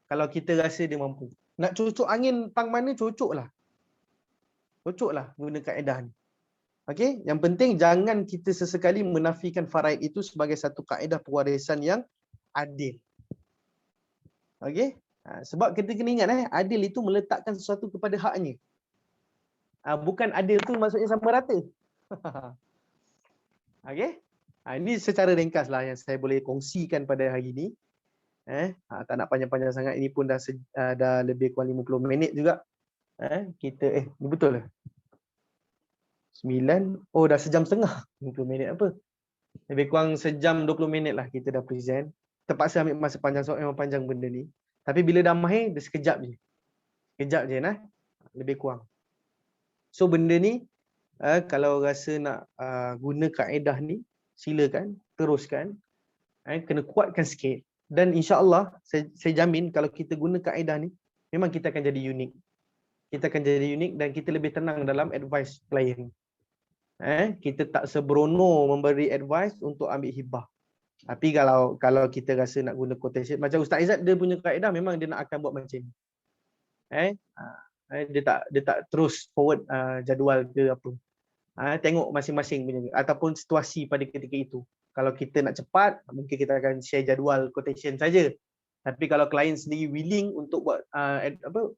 Kalau kita rasa dia mampu. Nak cocok angin tang mana, cocok lah. Cocok lah guna kaedah ni. Okey, yang penting jangan kita sesekali menafikan faraid itu sebagai satu kaedah pewarisan yang adil. Okey? Sebab kita kena ingat adil itu meletakkan sesuatu kepada haknya. Bukan adil tu maksudnya sama rata. Okey? Ini secara ringkas lah yang saya boleh kongsikan pada hari ini. Tak nak panjang-panjang sangat, ini pun dah lebih kurang 50 minit juga. Kita ni betul lah. 9, dah sejam setengah. 20 minit apa? Lebih kurang sejam 20 minit lah kita dah present. Terpaksa ambil masa panjang sebab memang panjang benda ni. Tapi bila dah mahir, dia sekejap je. Sekejap je lebih kurang. So benda ni, kalau rasa nak guna kaedah ni, silakan, teruskan. Kena kuatkan sikit. Dan insya-Allah, saya jamin kalau kita guna kaedah ni, memang kita akan jadi unik. Kita akan jadi unik dan kita lebih tenang dalam advice klien. Kita tak sebrono memberi advice untuk ambil hibah. Tapi kalau kita rasa nak guna quotation, macam Ustaz Izzat dia punya kaedah memang dia nak akan buat macam ni. Dia tak terus forward jadual ke apa. Tengok masing-masing punya ataupun situasi pada ketika itu. Kalau kita nak cepat, mungkin kita akan share jadual quotation saja. Tapi kalau klien sendiri willing untuk buat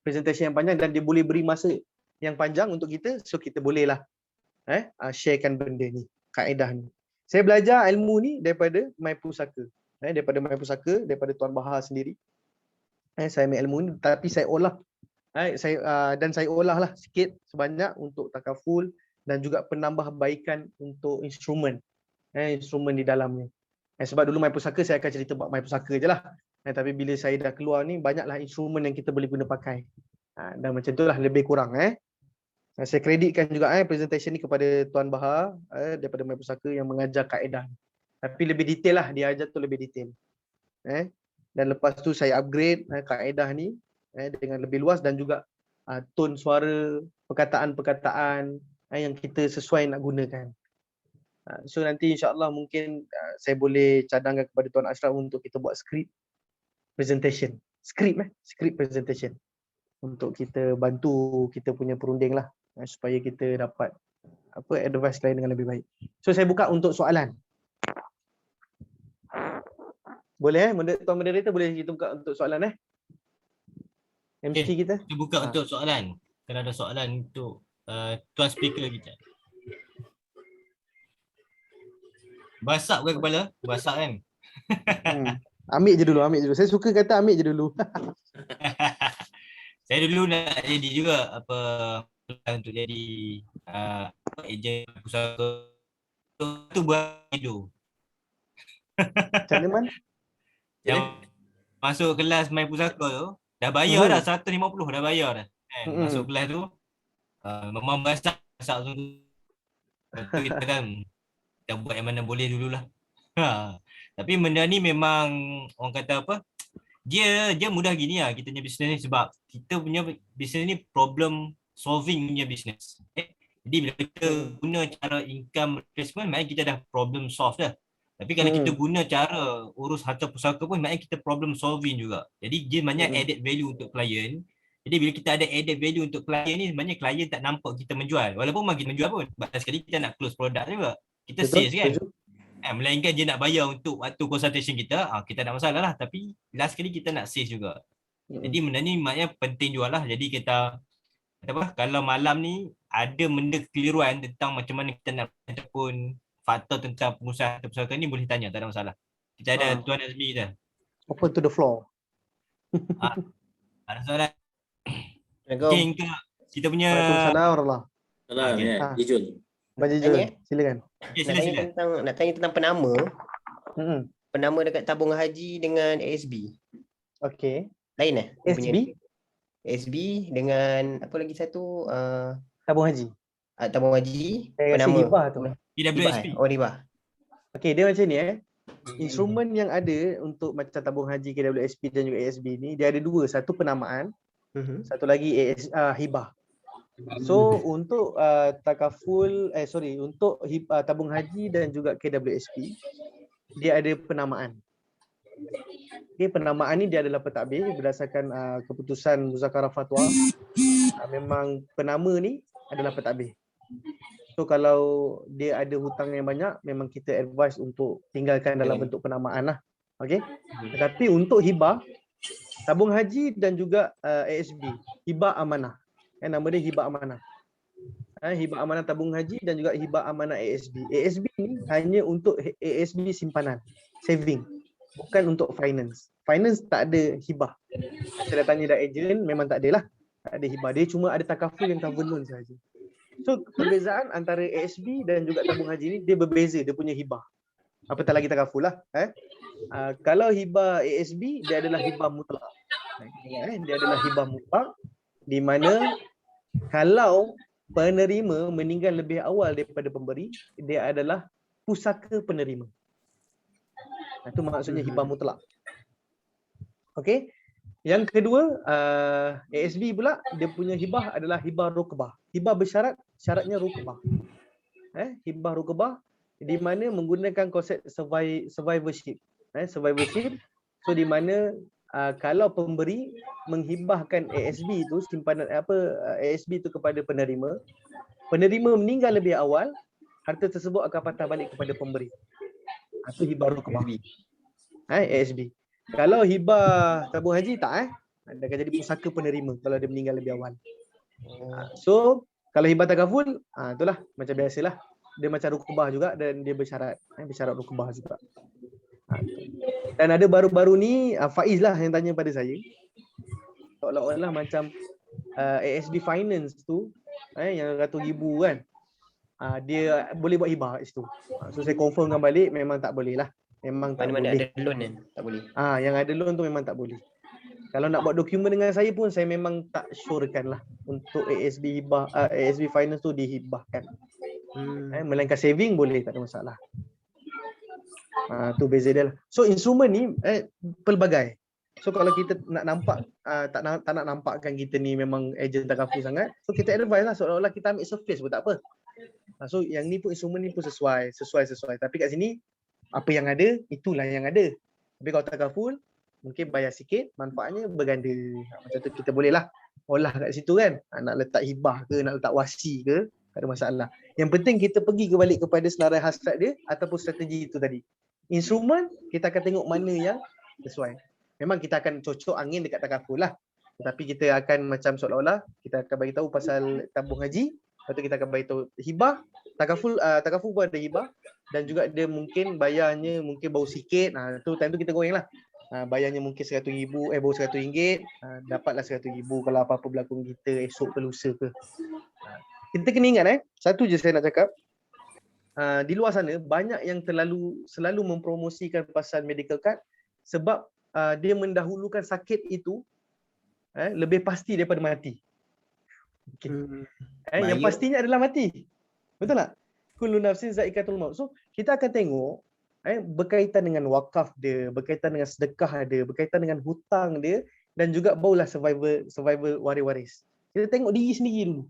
presentation yang panjang dan dia boleh beri masa yang panjang untuk kita, so kita bolehlah sharekan benda ni, kaedah ni. Saya belajar ilmu ni daripada My Pusaka. Daripada My Pusaka, daripada Tuan Bahar sendiri. Saya ambil ilmu ni tapi saya olah. Saya olah lah sikit sebanyak untuk takaful dan juga penambahbaikan untuk instrumen. Instrumen di dalamnya. Sebab dulu My Pusaka saya akan cerita buat My Pusaka je lah. Tapi bila saya dah keluar ni, banyaklah instrumen yang kita boleh guna pakai. Dan macam itulah lebih kurang. Saya kreditkan juga presentation ni kepada Tuan Bahar daripada My Pusaka yang mengajar kaedah. Tapi lebih detail lah, dia ajar tu lebih detail. Dan lepas tu saya upgrade kaedah ni dengan lebih luas dan juga tone suara, perkataan-perkataan yang kita sesuai nak gunakan. So nanti insyaAllah mungkin saya boleh cadangkan kepada Tuan Ashraf untuk kita buat script presentation. Script presentation. Untuk kita bantu kita punya perunding lah. Supaya kita dapat advice klien dengan lebih baik. So saya buka untuk soalan. Boleh Tuan Moderator boleh kita buka untuk soalan MC kita. Kita buka untuk soalan. Kalau ada soalan untuk Tuan Speaker kita. Basak bukan kepala? Basak kan? Ambil je dulu. Saya suka kata ambil je dulu. Saya dulu nak jadi juga untuk jadi ejen pusaka. Tu buat hidup. Macam mana? Yang masuk kelas My Pusaka tu, dah bayar dah 150 dah bayar dah. Masuk kelas tu, memang basak tu. Lepas kita kan, kita buat yang mana boleh dululah. Tapi benda ni memang orang kata apa? Dia mudah gini lah kita punya bisnes ni sebab kita punya bisnes ni problem solving punya bisnes. Jadi bila kita guna cara income replacement, maknanya kita dah problem solve dah. Tapi kalau kita guna cara urus harta pusaka pun, maknanya kita problem solving juga. Jadi dia maknanya added value untuk klien. Jadi bila kita ada added value untuk klien ni, sebenarnya klien tak nampak kita menjual. Walaupun bagi menjual pun, bahkan sekali kita nak close produk juga. Kita sales kan. Melainkan dia nak bayar untuk waktu consultation kita, kita tak masalah lah. Tapi last kali kita nak sales juga. Jadi benda ni maknanya penting jual lah. Jadi kita, kalau malam ni ada benda kekeliruan tentang macam mana kita nak ataupun faktor tentang pengusaha pusaka ni, boleh tanya, tak ada masalah. Kita ada Tuan Azmi kita. Open to the floor. Ada soalan? Assalamualaikum. Okay, kita punya Waalaikumsalam warahmatullahi. Salam ya, Jijun. Abang Jijun, silakan. Okay, sila. Nak tanya tentang penama. Penama dekat tabung haji dengan ASB. Okey. Lain ASB? ASB dengan apa lagi satu? Tabung haji. Tabung haji, Saya rasa penama. hibah tu. PWSP. Oh, hibah. Okey, dia macam ni instrumen yang ada untuk macam tabung haji, KWSP dan juga ASB ni, dia ada dua. Satu penamaan, satu lagi hibah. So untuk takaful untuk tabung haji dan juga KWSP, dia ada penamaan. Okey, penamaan ni dia adalah pentadbir berdasarkan keputusan Muzakarah Fatwa. Memang penama ni adalah pentadbir. So kalau dia ada hutang yang banyak, memang kita advise untuk tinggalkan dalam bentuk penamaan lah. Okey. Tetapi untuk hibah, tabung haji dan juga ASB, hibah amanah. Nama dia hibah amanah. Hibah amanah tabung haji dan juga hibah amanah ASB. ASB ni hanya untuk ASB simpanan, saving. Bukan untuk finance. Finance tak ada hibah. Saya dah tanya dah agent, memang tak ada lah. Tak ada hibah. Dia cuma ada takaful yang covenant sahaja. So perbezaan antara ASB dan juga tabung haji ni, dia berbeza, dia punya hibah. Apatah lagi takaful lah. Kalau hibah ASB, dia adalah hibah mutlak. Dia adalah hibah mutlak di mana kalau penerima meninggal lebih awal daripada pemberi, dia adalah pusaka penerima. Itu maksudnya hibah mutlak. Okey. Yang kedua, ASB pula, dia punya hibah adalah hibah rukbah. Hibah bersyarat, syaratnya rukbah. Hibah rukbah di mana menggunakan konsep survivorship. Survivorship. So di mana kalau pemberi menghibahkan ASB itu, simpanan ASB itu kepada penerima, penerima meninggal lebih awal, harta tersebut akan patah balik kepada pemberi. Itu hibah rukbah. ASB. Kalau hibah tabung haji tak dia akan jadi pusaka penerima kalau dia meninggal lebih awal. So kalau hibah takaful, itulah macam biasalah. Dia macam rukbah juga dan dia bersyarat. Bersyarat rukbah juga. Dan ada baru-baru ni Faiz lah yang tanya pada saya. Seolah-olah macam ASB Finance tu yang ratus ribu kan. Dia boleh buat hibah kat situ. So saya confirmkan balik memang tak boleh lah. Memang tak Mana-mana boleh. ada loan kan? Tak boleh. Yang ada loan tu memang tak boleh. Kalau nak buat dokumen dengan saya pun saya memang tak surekan lah untuk ASB hibah, ASB Finance tu dihibahkan. Melainkan saving boleh, tak ada masalah. Tu beza dia lah. So instrumen ni pelbagai. So kalau kita nak nampak tak nak nampakkan kita ni memang ejen takaful sangat, so kita advise lah seolah-olah kita ambil surface pun tak apa. So yang ni pun instrumen ni pun sesuai. Tapi kat sini apa yang ada itulah yang ada. Tapi kalau takaful mungkin bayar sikit, manfaatnya berganda. Macam tu kita boleh lah olah kat situ kan. Nak letak hibah ke, nak letak wasi ke, tak ada masalah. Yang penting kita pergi balik kepada senarai hasrat dia ataupun strategi itu tadi. Instrumen kita akan tengok mana yang sesuai. Memang kita akan cocok angin dekat takaful lah. Tetapi kita akan macam seolah-olah kita akan bagi tahu pasal tabung haji, lepas tu kita akan bagi tahu hibah, takaful pun ada hibah dan juga dia mungkin bayarnya mungkin bau sikit. Tu time tu kita goreng lah. Bayarnya mungkin RM100,000, baru RM100, dapatlah RM100,000 kalau apa-apa berlaku kita esok ke lusa ke. Kita kena ingat satu je saya nak cakap. Di luar sana banyak yang selalu mempromosikan pasal medical card sebab dia mendahulukan sakit itu lebih pasti daripada mati. Okay. Yang pastinya adalah mati. Betul tak? Kullu nafsin za'iqatul maut. So kita akan tengok berkaitan dengan wakaf dia, berkaitan dengan sedekah dia, berkaitan dengan hutang dia dan juga barulah survival waris-waris. Kita tengok diri sendiri dulu.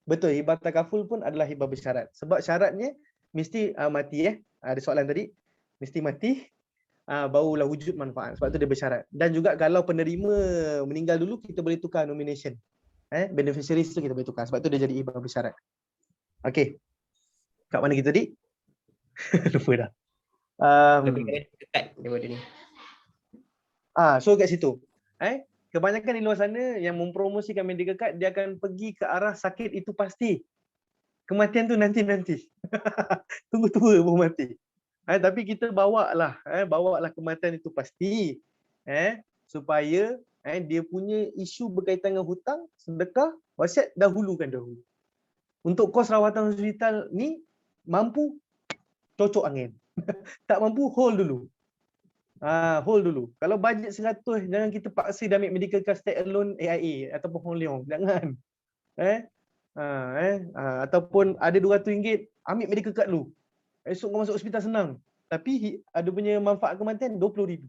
Betul, hibah takaful pun adalah hibah bersyarat. Sebab syaratnya mesti mati Ada soalan tadi, mesti mati barulah wujud manfaat. Sebab tu dia bersyarat. Dan juga kalau penerima meninggal dulu kita boleh tukar nomination. Beneficiaries tu kita boleh tukar. Sebab tu dia jadi hibah bersyarat. Okey. Kat mana kita tadi? Lupa dah. Lebih dekat daripada ni. So kat situ. Kebanyakan di luar sana yang mempromosikan medical card, dia akan pergi ke arah sakit itu pasti. Kematian tu nanti-nanti. Tunggu tua pun mati. Tapi kita bawalah kematian itu pasti. Supaya dia punya isu berkaitan dengan hutang, sedekah, wasiat dahulu. Untuk kos rawatan hospital ni mampu cocok angin. Tak mampu hold dulu. Hold dulu. Kalau bajet 100, jangan kita paksa dia ambil medical card stay alone AIA ataupun Hong Leong. Jangan. Ataupun ada RM200, ambil medical card dulu. Esok kau masuk hospital senang. Tapi ada punya manfaat kematian RM20,000.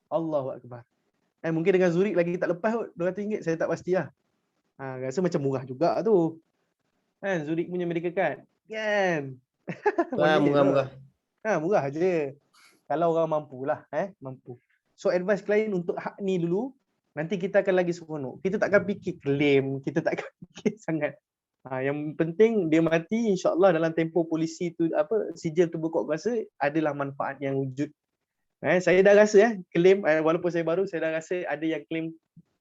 Allahu Akbar. Mungkin dengan Zurich lagi tak lepas kot RM200, saya tak pasti lah. Rasa macam murah juga tu. Zurich punya medical card. Kan? Murah-murah. Murah je. Kalau orang mampulah, mampu. So advice klien untuk hak ni dulu, nanti kita akan lagi seronok. Kita takkan fikir claim, kita takkan fikir sangat. Yang penting dia mati, insya-Allah dalam tempoh polisi tu sijil tubuh kod kuasa adalah manfaat yang wujud. Saya dah rasa claim, walaupun saya baru, saya dah rasa ada yang claim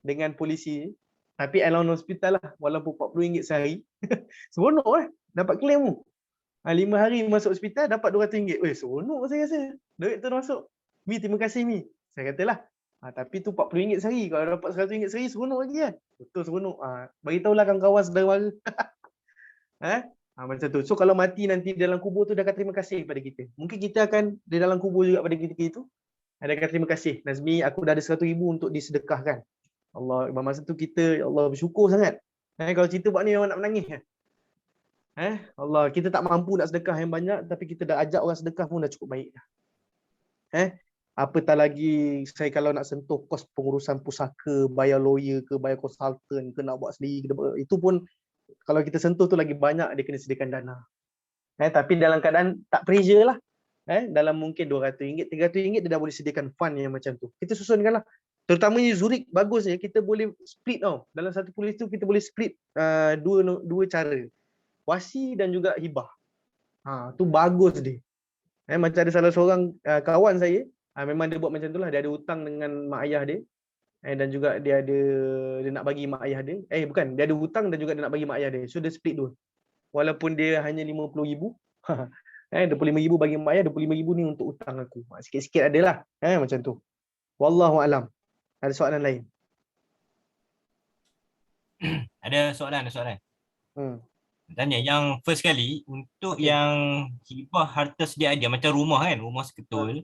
dengan polisi. Tapi alone hospital lah, walaupun RM40 sehari. Seronok dapat claim tu. 5 hari masuk hospital dapat RM200. Seronok saya rasa. Duit tu masuk. Mi, terima kasih Mi. Saya katalah. Tapi tu RM40 sehari. Kalau dapat RM100 sehari, seronok lagi kan. Betul seronok. Bagi tahulah kawan-kawan saudara mara. Macam tu. So kalau mati nanti dalam kubur tu dia akan terima kasih kepada kita. Mungkin kita akan di dalam kubur juga pada ketika itu. Dia akan terima kasih. Nazmi, aku dah ada RM100,000 untuk disedekahkan. Allah, masa tu kita, ya Allah, bersyukur sangat. Kalau cerita buat ni memang nak menangis. Allah, kita tak mampu nak sedekah yang banyak, tapi kita dah ajak orang sedekah pun dah cukup baik dah. Apatah lagi saya kalau nak sentuh kos pengurusan pusaka, bayar lawyer ke, bayar konsultan ke, nak buat sendiri, itu pun kalau kita sentuh tu lagi banyak dia kena sediakan dana. Tapi dalam keadaan tak pressure lah. Dalam mungkin RM200, RM300 dia dah boleh sediakan fund yang macam tu. Kita susunkanlah. Terutamanya Zurich bagusnya kita boleh split tau. Dalam satu polis tu kita boleh split dua cara. wasi dan juga hibah. Tu bagus dia. Macam ada salah seorang kawan saya, memang dia buat macam itulah, dia ada hutang dengan mak ayah dia. Dan juga dia nak bagi mak ayah dia. Bukan, dia ada hutang dan juga dia nak bagi mak ayah dia. So dia split dua. Walaupun dia hanya 50,000, 25,000 bagi mak ayah, 25,000 ni untuk hutang aku. Sikit-sikit adalah, macam tu. Wallahu alam. Ada soalan lain? Ada soalan. Tanya yang first kali untuk Okey. yang hibah harta sedia ada macam rumah kan, rumah seketul.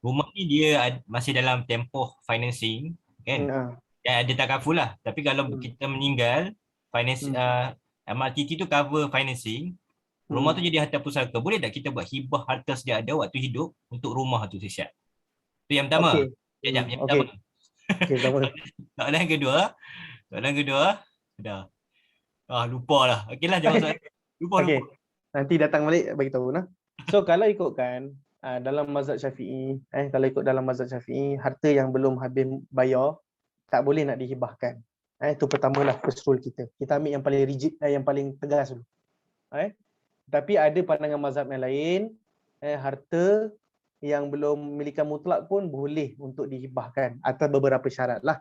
Rumah ni dia masih dalam tempoh financing kan. Dan ada takaful lah. Tapi kalau kita meninggal, MRTT tu cover financing. Rumah tu jadi harta pusaka. Boleh tak kita buat hibah harta sedia ada waktu hidup untuk rumah tu, Syed? Tu yang pertama. Okey. Sekejap, yang Okey. pertama. Pertama. Soalan kedua. Dah. Lupa lah. Okeylah, jawab soalan. Lupa. Okey. Nanti datang balik bagi tahu nah. So kalau ikutkan dalam mazhab Syafi'i, harta yang belum habis bayar tak boleh nak dihibahkan. Itu pertamalah first rule kita. Kita ambil yang paling rigid, yang paling tegas dulu. Tapi ada pandangan mazhab yang lain, harta yang belum milikan mutlak pun boleh untuk dihibahkan atas beberapa syarat lah.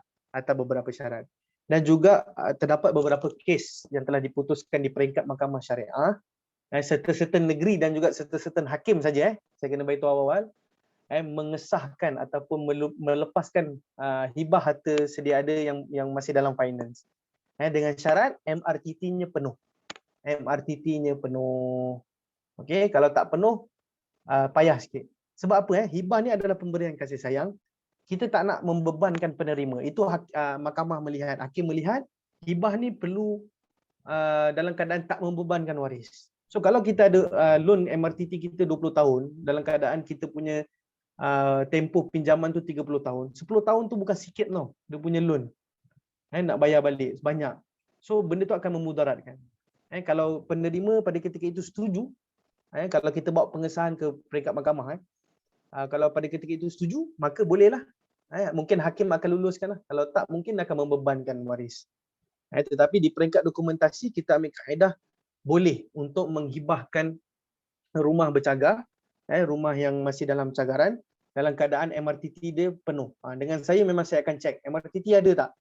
Dan juga terdapat beberapa kes yang telah diputuskan di peringkat mahkamah syariah, serta-serta negeri dan juga serta-serta hakim saja, saya kena beritahu awal, mengesahkan ataupun melepaskan hibah harta sedia ada yang masih dalam finance. Dengan syarat MRTT-nya penuh. Okey, kalau tak penuh, payah sikit. Sebab apa? Hibah ni adalah pemberian kasih sayang. Kita tak nak membebankan penerima. Itu mahkamah melihat, hakim melihat, hibah ni perlu dalam keadaan tak membebankan waris. So kalau kita ada loan MRTT kita 20 tahun, dalam keadaan kita punya tempoh pinjaman tu 30 tahun. 10 tahun tu bukan sikit tau, dia punya loan. Nak bayar balik banyak. So benda tu akan memudaratkan. Kalau penerima pada ketika itu setuju, kalau kita bawa pengesahan ke peringkat mahkamah, kalau pada ketika itu setuju, maka bolehlah. Mungkin hakim akan luluskan lah. Kalau tak, mungkin akan membebankan waris. Tetapi di peringkat dokumentasi, kita ambil kaedah boleh untuk menghibahkan rumah bercagar, rumah yang masih dalam cagaran, dalam keadaan MRTT dia penuh. Dengan saya memang saya akan cek, MRTT ada tak?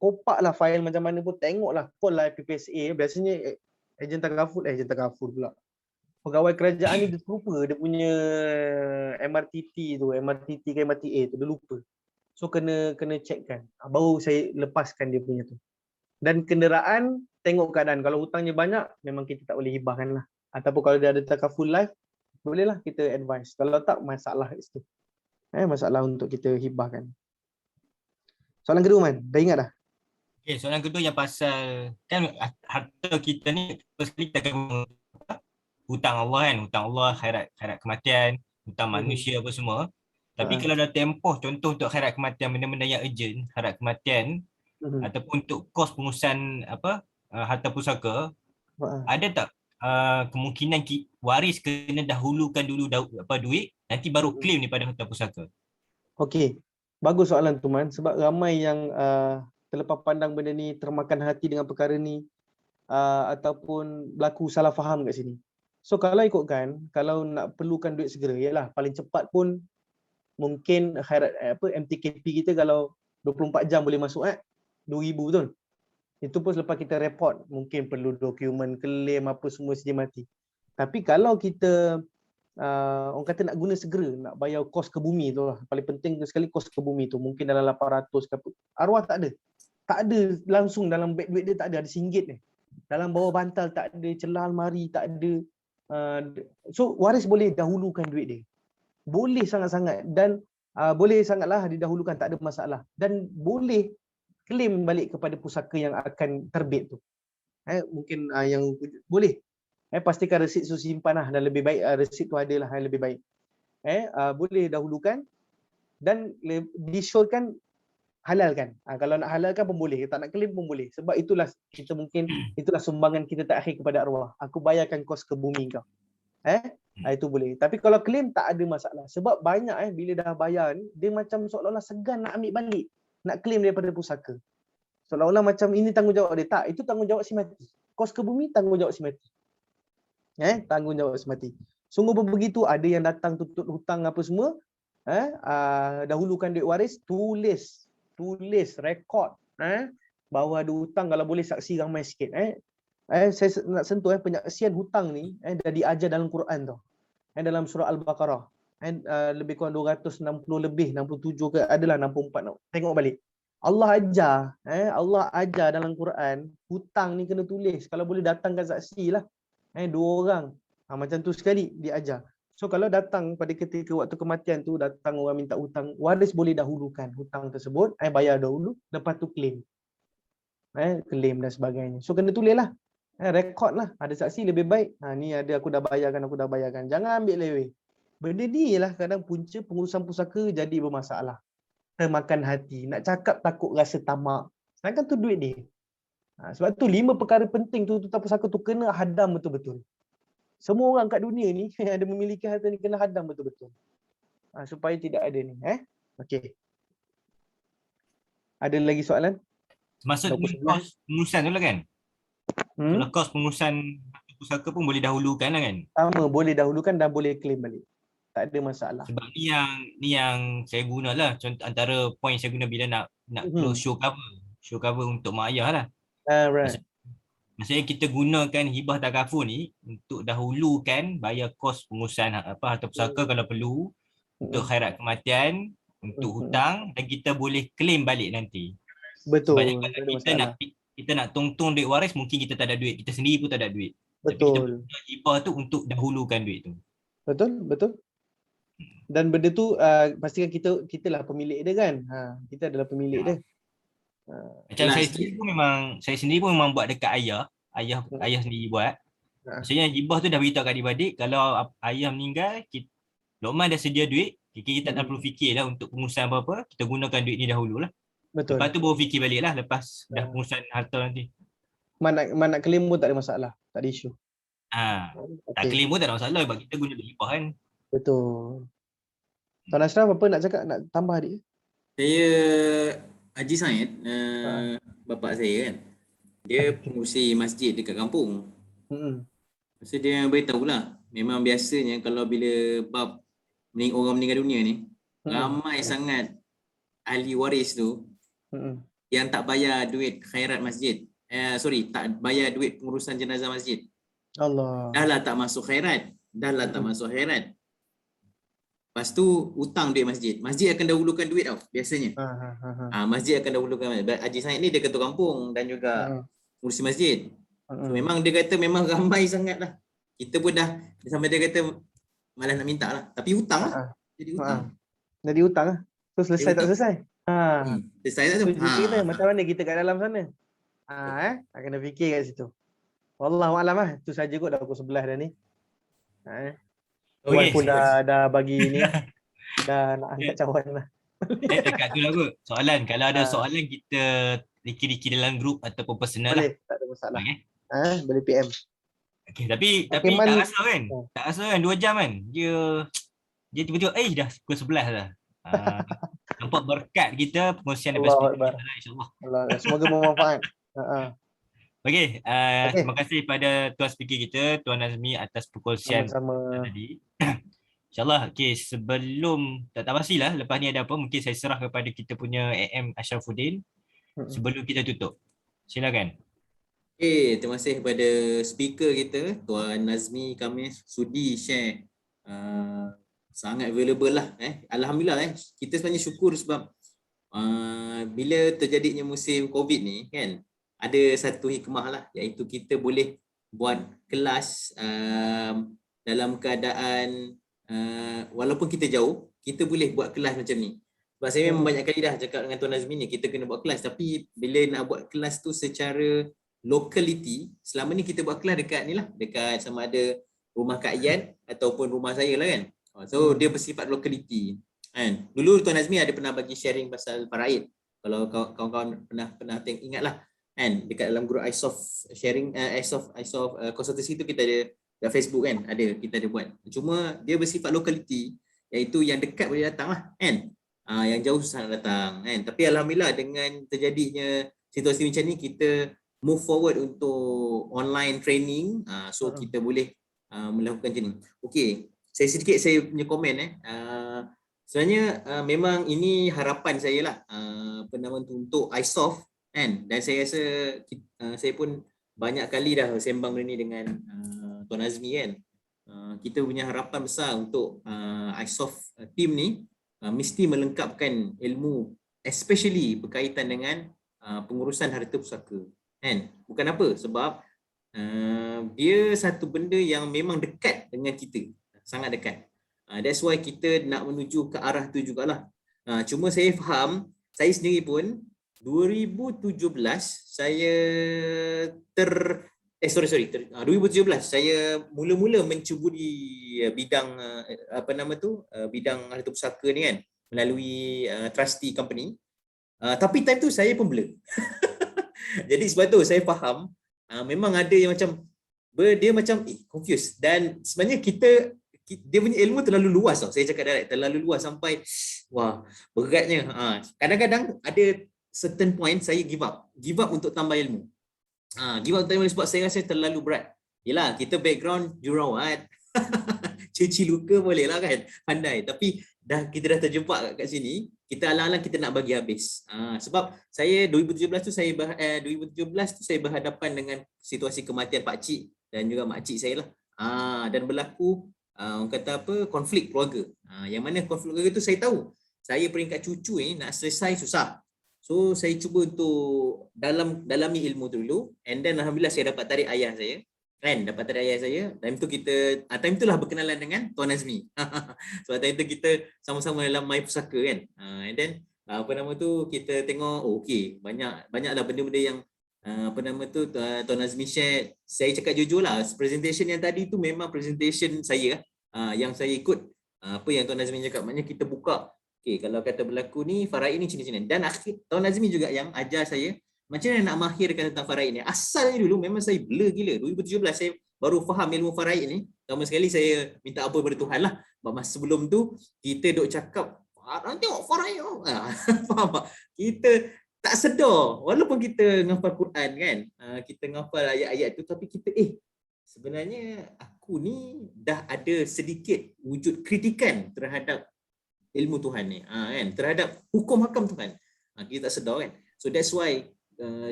Kopak lah file macam mana pun, tengoklah, call lah PPSA. Biasanya ejen takaful pula. Pegawai kerajaan ni dia terlupa dia punya MRTT ke MRTA tu, dia lupa. So kena checkkan. Baru saya lepaskan dia punya tu. Dan kenderaan, tengok keadaan. Kalau hutangnya banyak, memang kita tak boleh hibahkan lah. Ataupun kalau dia ada takaful life, bolehlah kita advise. Kalau tak, masalah itu. Masalah untuk kita hibahkan. Soalan kedua, Man. Dah ingat dah? Okay, soalan kedua yang pasal, kan harta kita ni, first kali kita akan hutang Allah kan, hutang Allah, khairat kematian, hutang manusia apa semua. Tapi kalau dah tempoh, contoh untuk khairat kematian, benda-benda yang urgent, khairat kematian, ataupun untuk kos pengurusan harta pusaka, ada tak kemungkinan waris kena dahulukan dulu duit, nanti baru claim daripada harta pusaka? Okey, bagus soalan tu, Man. Sebab ramai yang terlepas pandang benda ni, termakan hati dengan perkara ni, ataupun berlaku salah faham kat sini. So kalau ikutkan, kalau nak perlukan duit segera, ialah paling cepat pun mungkin khairat MTKP kita kalau 24 jam boleh masuk 2,000 betul. Itu pun selepas kita report, mungkin perlu dokumen, claim apa semua sedia mati. Tapi kalau kita orang kata nak guna segera, nak bayar kos ke bumi tu lah. Paling penting sekali kos ke bumi tu, mungkin dalam 800 ke apa. Arwah tak ada. Tak ada langsung dalam beg duit dia, tak ada RM1 ni. Dalam bawah bantal tak ada, celah almari tak ada. So waris boleh dahulukan duit dia. Boleh sangat-sangat, dan boleh sangatlah didahulukan, tak ada masalah. Dan boleh claim balik kepada pusaka yang akan terbit tu. Mungkin yang boleh. Pastikan resit tu simpan lah, dan lebih baik resit tu adalah yang lebih baik. Boleh dahulukan dan disyorkan halalkan. Kalau nak halalkan pun boleh, tak nak claim pun boleh. Sebab itulah kita mungkin, itulah sumbangan kita terakhir kepada arwah. Aku bayarkan kos ke bumi kau. Itu boleh. Tapi kalau claim tak ada masalah. Sebab banyak bila dah bayar ni, dia macam seolah-olah segan nak ambil balik, nak claim daripada pusaka. Seolah-olah macam ini tanggungjawab dia. Tak, itu tanggungjawab si mati. kos ke bumi, tanggungjawab si mati. Tanggungjawab si mati. Sungguh begitu, ada yang datang tuntut hutang apa semua, dahulukan duit waris, tulis rekod, bahawa ada hutang, kalau boleh saksi ramai sikit. Saya nak sentuh penyaksian hutang ni dah diajar dalam Quran tau. Dalam surah Al-Baqarah. Lebih kurang 260 lebih, 67 ke, adalah 64. Tengok balik. Allah ajar dalam Quran, hutang ni kena tulis. Kalau boleh datangkan saksi lah. 2 orang. Macam tu sekali diajar. So kalau datang pada ketika waktu kematian tu, datang orang minta hutang, waris boleh dahulukan hutang tersebut, bayar dahulu, lepas tu claim. Claim dan sebagainya. So kena tulis lah. Rekod lah. Ada saksi lebih baik. Ni ada, aku dah bayarkan. Jangan ambil leweh. Benda ni lah kadang punca pengurusan pusaka jadi bermasalah. Termakan hati. Nak cakap takut rasa tamak. Sedangkan tu duit dia. Sebab tu 5 perkara penting tu pusaka tu kena hadam betul-betul. Semua orang kat dunia ni ada memiliki harta ni kena hadam betul-betul. Supaya tidak ada ni. Okey. Ada lagi soalan? Maksud kos pengurusan tu lah kan? Kalau kos pengurusan pusaka pun boleh dahulukan lah kan? Sama, boleh dahulukan dan boleh claim balik. Tak ada masalah. Sebab ni yang saya gunalah. Contoh antara point saya guna bila nak close show cover untuk mak ayah lah. Right. Maksudnya kita gunakan hibah takaful ni untuk dahulukan bayar kos pengurusan harta pusaka kalau perlu, untuk khairat kematian, untuk hutang, dan kita boleh claim balik nanti. Betul. Sebab kalau kita nak tong-tong duit waris, mungkin kita tak ada duit, kita sendiri pun tak ada duit. Betul. Tapi kita guna hibah tu untuk dahulukan duit tu. Betul. Dan benda tu pastikan kita lah pemilik dia kan. Kita adalah pemilik dia. Macam saya sendiri pun memang buat dekat ayah sendiri buat. Maksudnya hibah tu dah beritahu kat adik-beradik, kalau ayah meninggal, Lokman dah sedia duit, kita tak perlu fikir lah untuk pengurusan apa-apa, kita gunakan duit ni dahulu lah. Betul. Lepas tu baru fikir balik lah lepas dah pengurusan harta nanti. Mana claim pun tak ada masalah, tak ada isu. Tak claim pun tak ada masalah sebab kita guna duit hibah kan. Betul. Tuan Ashraf apa nak cakap, nak tambah adik? Saya Haji Said, bapak saya kan, dia pengurusi masjid dekat kampung. So dia beritahu lah, memang biasanya kalau bila bab orang meninggal dunia ni, ramai sangat ahli waris tu yang tak bayar duit khairat masjid. Tak bayar duit pengurusan jenazah masjid. Allah. Dah lah tak masuk khairat. Lepas tu hutang duit masjid. Masjid akan dahulukan duit tau biasanya. Masjid akan dahulukan. Haji Said ni dia ketua kampung dan juga pengurusi masjid. So, memang dia kata memang ramai sangat lah. Kita pun dah sampai dia kata malas nak minta lah. Tapi hutang lah. Jadi hutang lah. So selesai tak selesai? Selesai tak tu? Kita macam mana kita kat dalam sana? Kena fikir kat situ. Wallahualam lah. Itu saja kot dah pukul 11 dah ni. Wan pun dah bagi ni. Dah nak angkat cawan lah. Dekat tu lah kot. Soalan. Kalau ada soalan kita dikir-dikir dalam grup ataupun personal boleh, tak ada masalah. Boleh PM. Okay, tapi tak rasa kan? Tak rasa kan 2 jam kan? Dia tiba-tiba dah pukul 11 dah. Nampak berkat kita pengurusian daripada speaker kita lah, insyaAllah. Semoga bermanfaat. Okay, terima kasih pada tuan speaker kita, Tuan Nazmi atas perkongsian tadi. InsyaAllah, sebelum, tak pastilah lepas ni ada apa, mungkin saya serah kepada kita punya AM Ashrafuddin sebelum kita tutup. Silakan. Terima kasih kepada speaker kita, Tuan Nazmi Khamis, sudi share. Sangat valuable lah. Alhamdulillah kita sebenarnya syukur sebab bila terjadinya musim COVID ni kan, ada satu hikmah lah, iaitu kita boleh buat kelas dalam keadaan walaupun kita jauh, kita boleh buat kelas macam ni. Sebab saya memang banyak kali dah cakap dengan Tuan Nazmi ni, kita kena buat kelas, tapi bila nak buat kelas tu secara locality, selama ni kita buat kelas dekat ni lah, dekat sama ada rumah Kak Ian ataupun rumah saya lah kan. So dia bersifat locality kan. Dulu Tuan Nazmi ada pernah bagi sharing pasal faraid. Kalau kawan-kawan pernah ingat lah kan, dekat dalam grup iSoft sharing, iSoft konsultasi tu kita ada dekat Facebook kan, kita ada buat. Cuma dia bersifat locality, iaitu yang dekat boleh datang lah kan, yang jauh susah nak datang kan. Tapi alhamdulillah dengan terjadinya situasi macam ni, kita move forward untuk online training, so kita boleh melakukan macam ni. Okey, saya punya komen sebenarnya memang ini harapan saya lah, untuk iSoft kan, dan saya rasa saya pun banyak kali dah sembang benda ni dengan Tuan Azmi kan. Kita punya harapan besar untuk iSoft team ni mesti melengkapkan ilmu, especially berkaitan dengan pengurusan harta pusaka kan. Bukan apa, sebab dia satu benda yang memang dekat dengan kita, sangat dekat. That's why kita nak menuju ke arah tu jugalah. Cuma saya faham, saya sendiri pun 2017 saya 2017 saya mula-mula mencuburi bidang bidang harta pusaka ni kan, melalui trustee company. Tapi time tu saya pun blur. Jadi sebab tu saya faham memang ada yang macam dia macam confused, dan sebenarnya dia punya ilmu terlalu luas tau. Saya cakap direct, terlalu luas sampai wah, beratnya. Kadang-kadang ada certain point saya give up untuk tambah ilmu. Give up untuk ilmu sebab saya rasa terlalu berat. Yelah, kita background jururawat, cuci luka boleh lah kan, pandai. Tapi kita dah terjebak kat sini, kita alang-alang kita nak bagi habis. Sebab saya 2017 tu saya berhadapan dengan situasi kematian pak cik dan juga mak cik saya lah. Dan berlaku orang kata konflik keluarga. Yang mana konflik keluarga tu saya tahu, saya peringkat cucu ni nak selesai susah. So saya cuba untuk dalami ilmu tu dulu, and then alhamdulillah saya dapat tarik ayah saya. Time tu lah berkenalan dengan Tuan Azmi. Sebab time tu kita sama-sama dalam My Pusaka kan. And then kita tengok okey, banyaklah benda-benda yang Tuan Azmi share. Saya cakap jujur lah, presentation yang tadi tu memang presentation saya yang saya ikut apa yang Tuan Azmi cakap. Maknanya kita buka, okey, kalau kata berlaku ni faraid ni cini-cini. Dan Tuan Azmi juga yang ajar saya macam mana nak mahirkan tentang faraid ni. Asalnya dulu memang saya blur gila. 2017 saya baru faham ilmu faraid ni. Pertama sekali saya minta ampun kepada Tuhan lah. Masa sebelum tu kita duk cakap, tengok faraid. Faham tak? Kita tak sedar, walaupun kita ngafal Quran kan, kita ngafal ayat-ayat tu, tapi kita sebenarnya aku ni dah ada sedikit wujud kritikan terhadap ilmu Tuhan ni, kan, terhadap hukum hakam Tuhan. Kita tak sedar kan. So that's why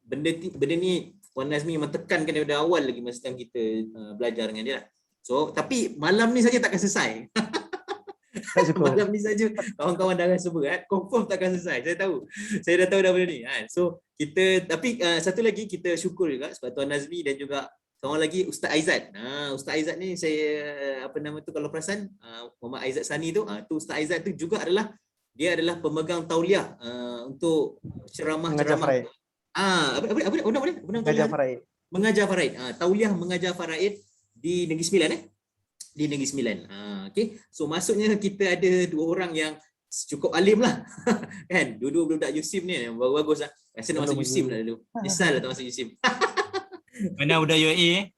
benda ni Tuan Nazmi memang tekankan daripada awal lagi masa time kita belajar dengan dia lah. So tapi malam ni saja takkan selesai. Malam ni saja kawan-kawan dah rasa berat, confirm takkan selesai. Saya dah tahu dah benda ni. So kita, tapi satu lagi kita syukur juga sebab Tuan Nazmi dan juga seorang lagi Ustaz Aizat. Ustaz Aizat ni saya kalau perasan Muhammad Aizat Sani tu, Ustaz Aizat tu juga adalah pemegang tauliah untuk ceramah-ceramah. Mengajar faraid. Tauliah mengajar faraid di Negeri Sembilan di Negeri Sembilan. Okey. So maksudnya kita ada dua orang yang cukup alim lah. Kan? Dua-dua budak Yusim ni yang bagus-bagus lah. Rasa nak masuk Yusim lah dulu. Nyesal lah tak masuk Yusim. Mana budak UAE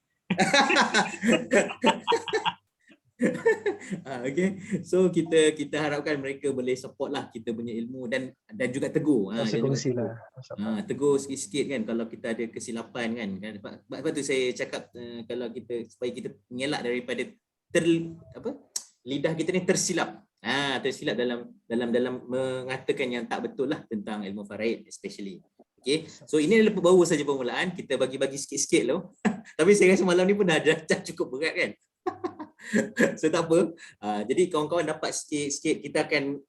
Okay. So kita harapkan mereka boleh support lah kita punya ilmu dan juga tegur. Tegur sikit-sikit kan kalau kita ada kesilapan kan. Sebab tu saya cakap kalau kita supaya kita mengelak daripada lidah kita ni tersilap. Tersilap dalam mengatakan yang tak betul lah tentang ilmu faraid especially. Okay. So ini adalah baru saja permulaan, kita bagi-bagi sikit-sikit loh. Tapi saya rasa malam ni pun dah cukup berat kan. So tak apa. Jadi kawan-kawan dapat sikit-sikit, kita akan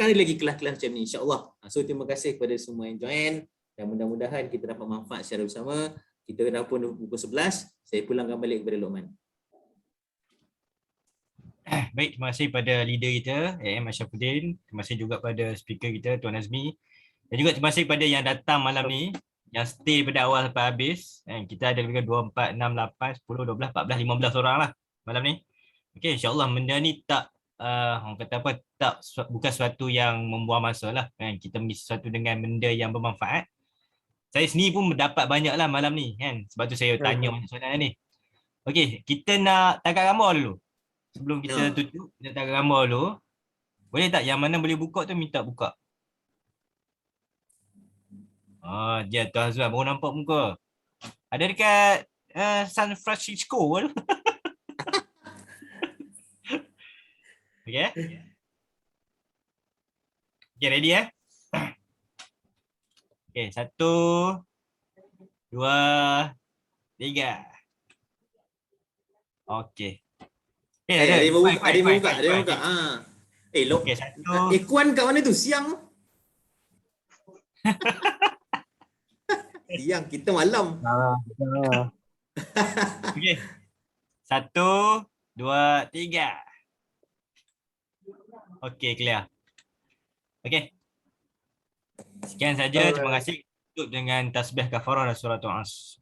ada lagi kelas-kelas macam ni insya-Allah. So terima kasih kepada semua yang join dan mudah-mudahan kita dapat manfaat secara bersama. Kita dah pun pukul 11. Saya pulangkan balik kepada Luqman. Baik, terima kasih pada leader kita AM Asyafuddin. Terima kasih juga pada speaker kita Tuan Azmi. Dan juga terima kasih pada yang datang malam ni, yang stay pada awal sampai habis. Kita ada lebih 2, 4, 6, 8, 10, 12, 14, 15 orang lah malam ni. Okey, insya-Allah benda ni orang kata bukan sesuatu yang membuang masa lah kan. Kita mengisi sesuatu dengan benda yang bermanfaat. Saya sendiri pun mendapat banyak lah malam ni kan. Sebab tu saya tanya banyak soalan ni. Okey, kita nak tangkap gambar dulu. Sebelum kita tutup, kita tangkap gambar dulu. Boleh tak yang mana boleh buka tu minta buka. Dia Tuan Azwan baru nampak muka. Ada dekat San Francisco tu. Okay. Okay, ready Okay, 1, 2, 3. Okay. Ada yang buka, ada yang buka, ada yang buka. Lo. Okay, 1. Kuan kat mana tu? Siang. Siang, kita malam. Okay. 1, 2, 3. Okay, clear. Okay. Sekian saja. Terima kasih. Tutup dengan tasbih kafarah dan suratul As.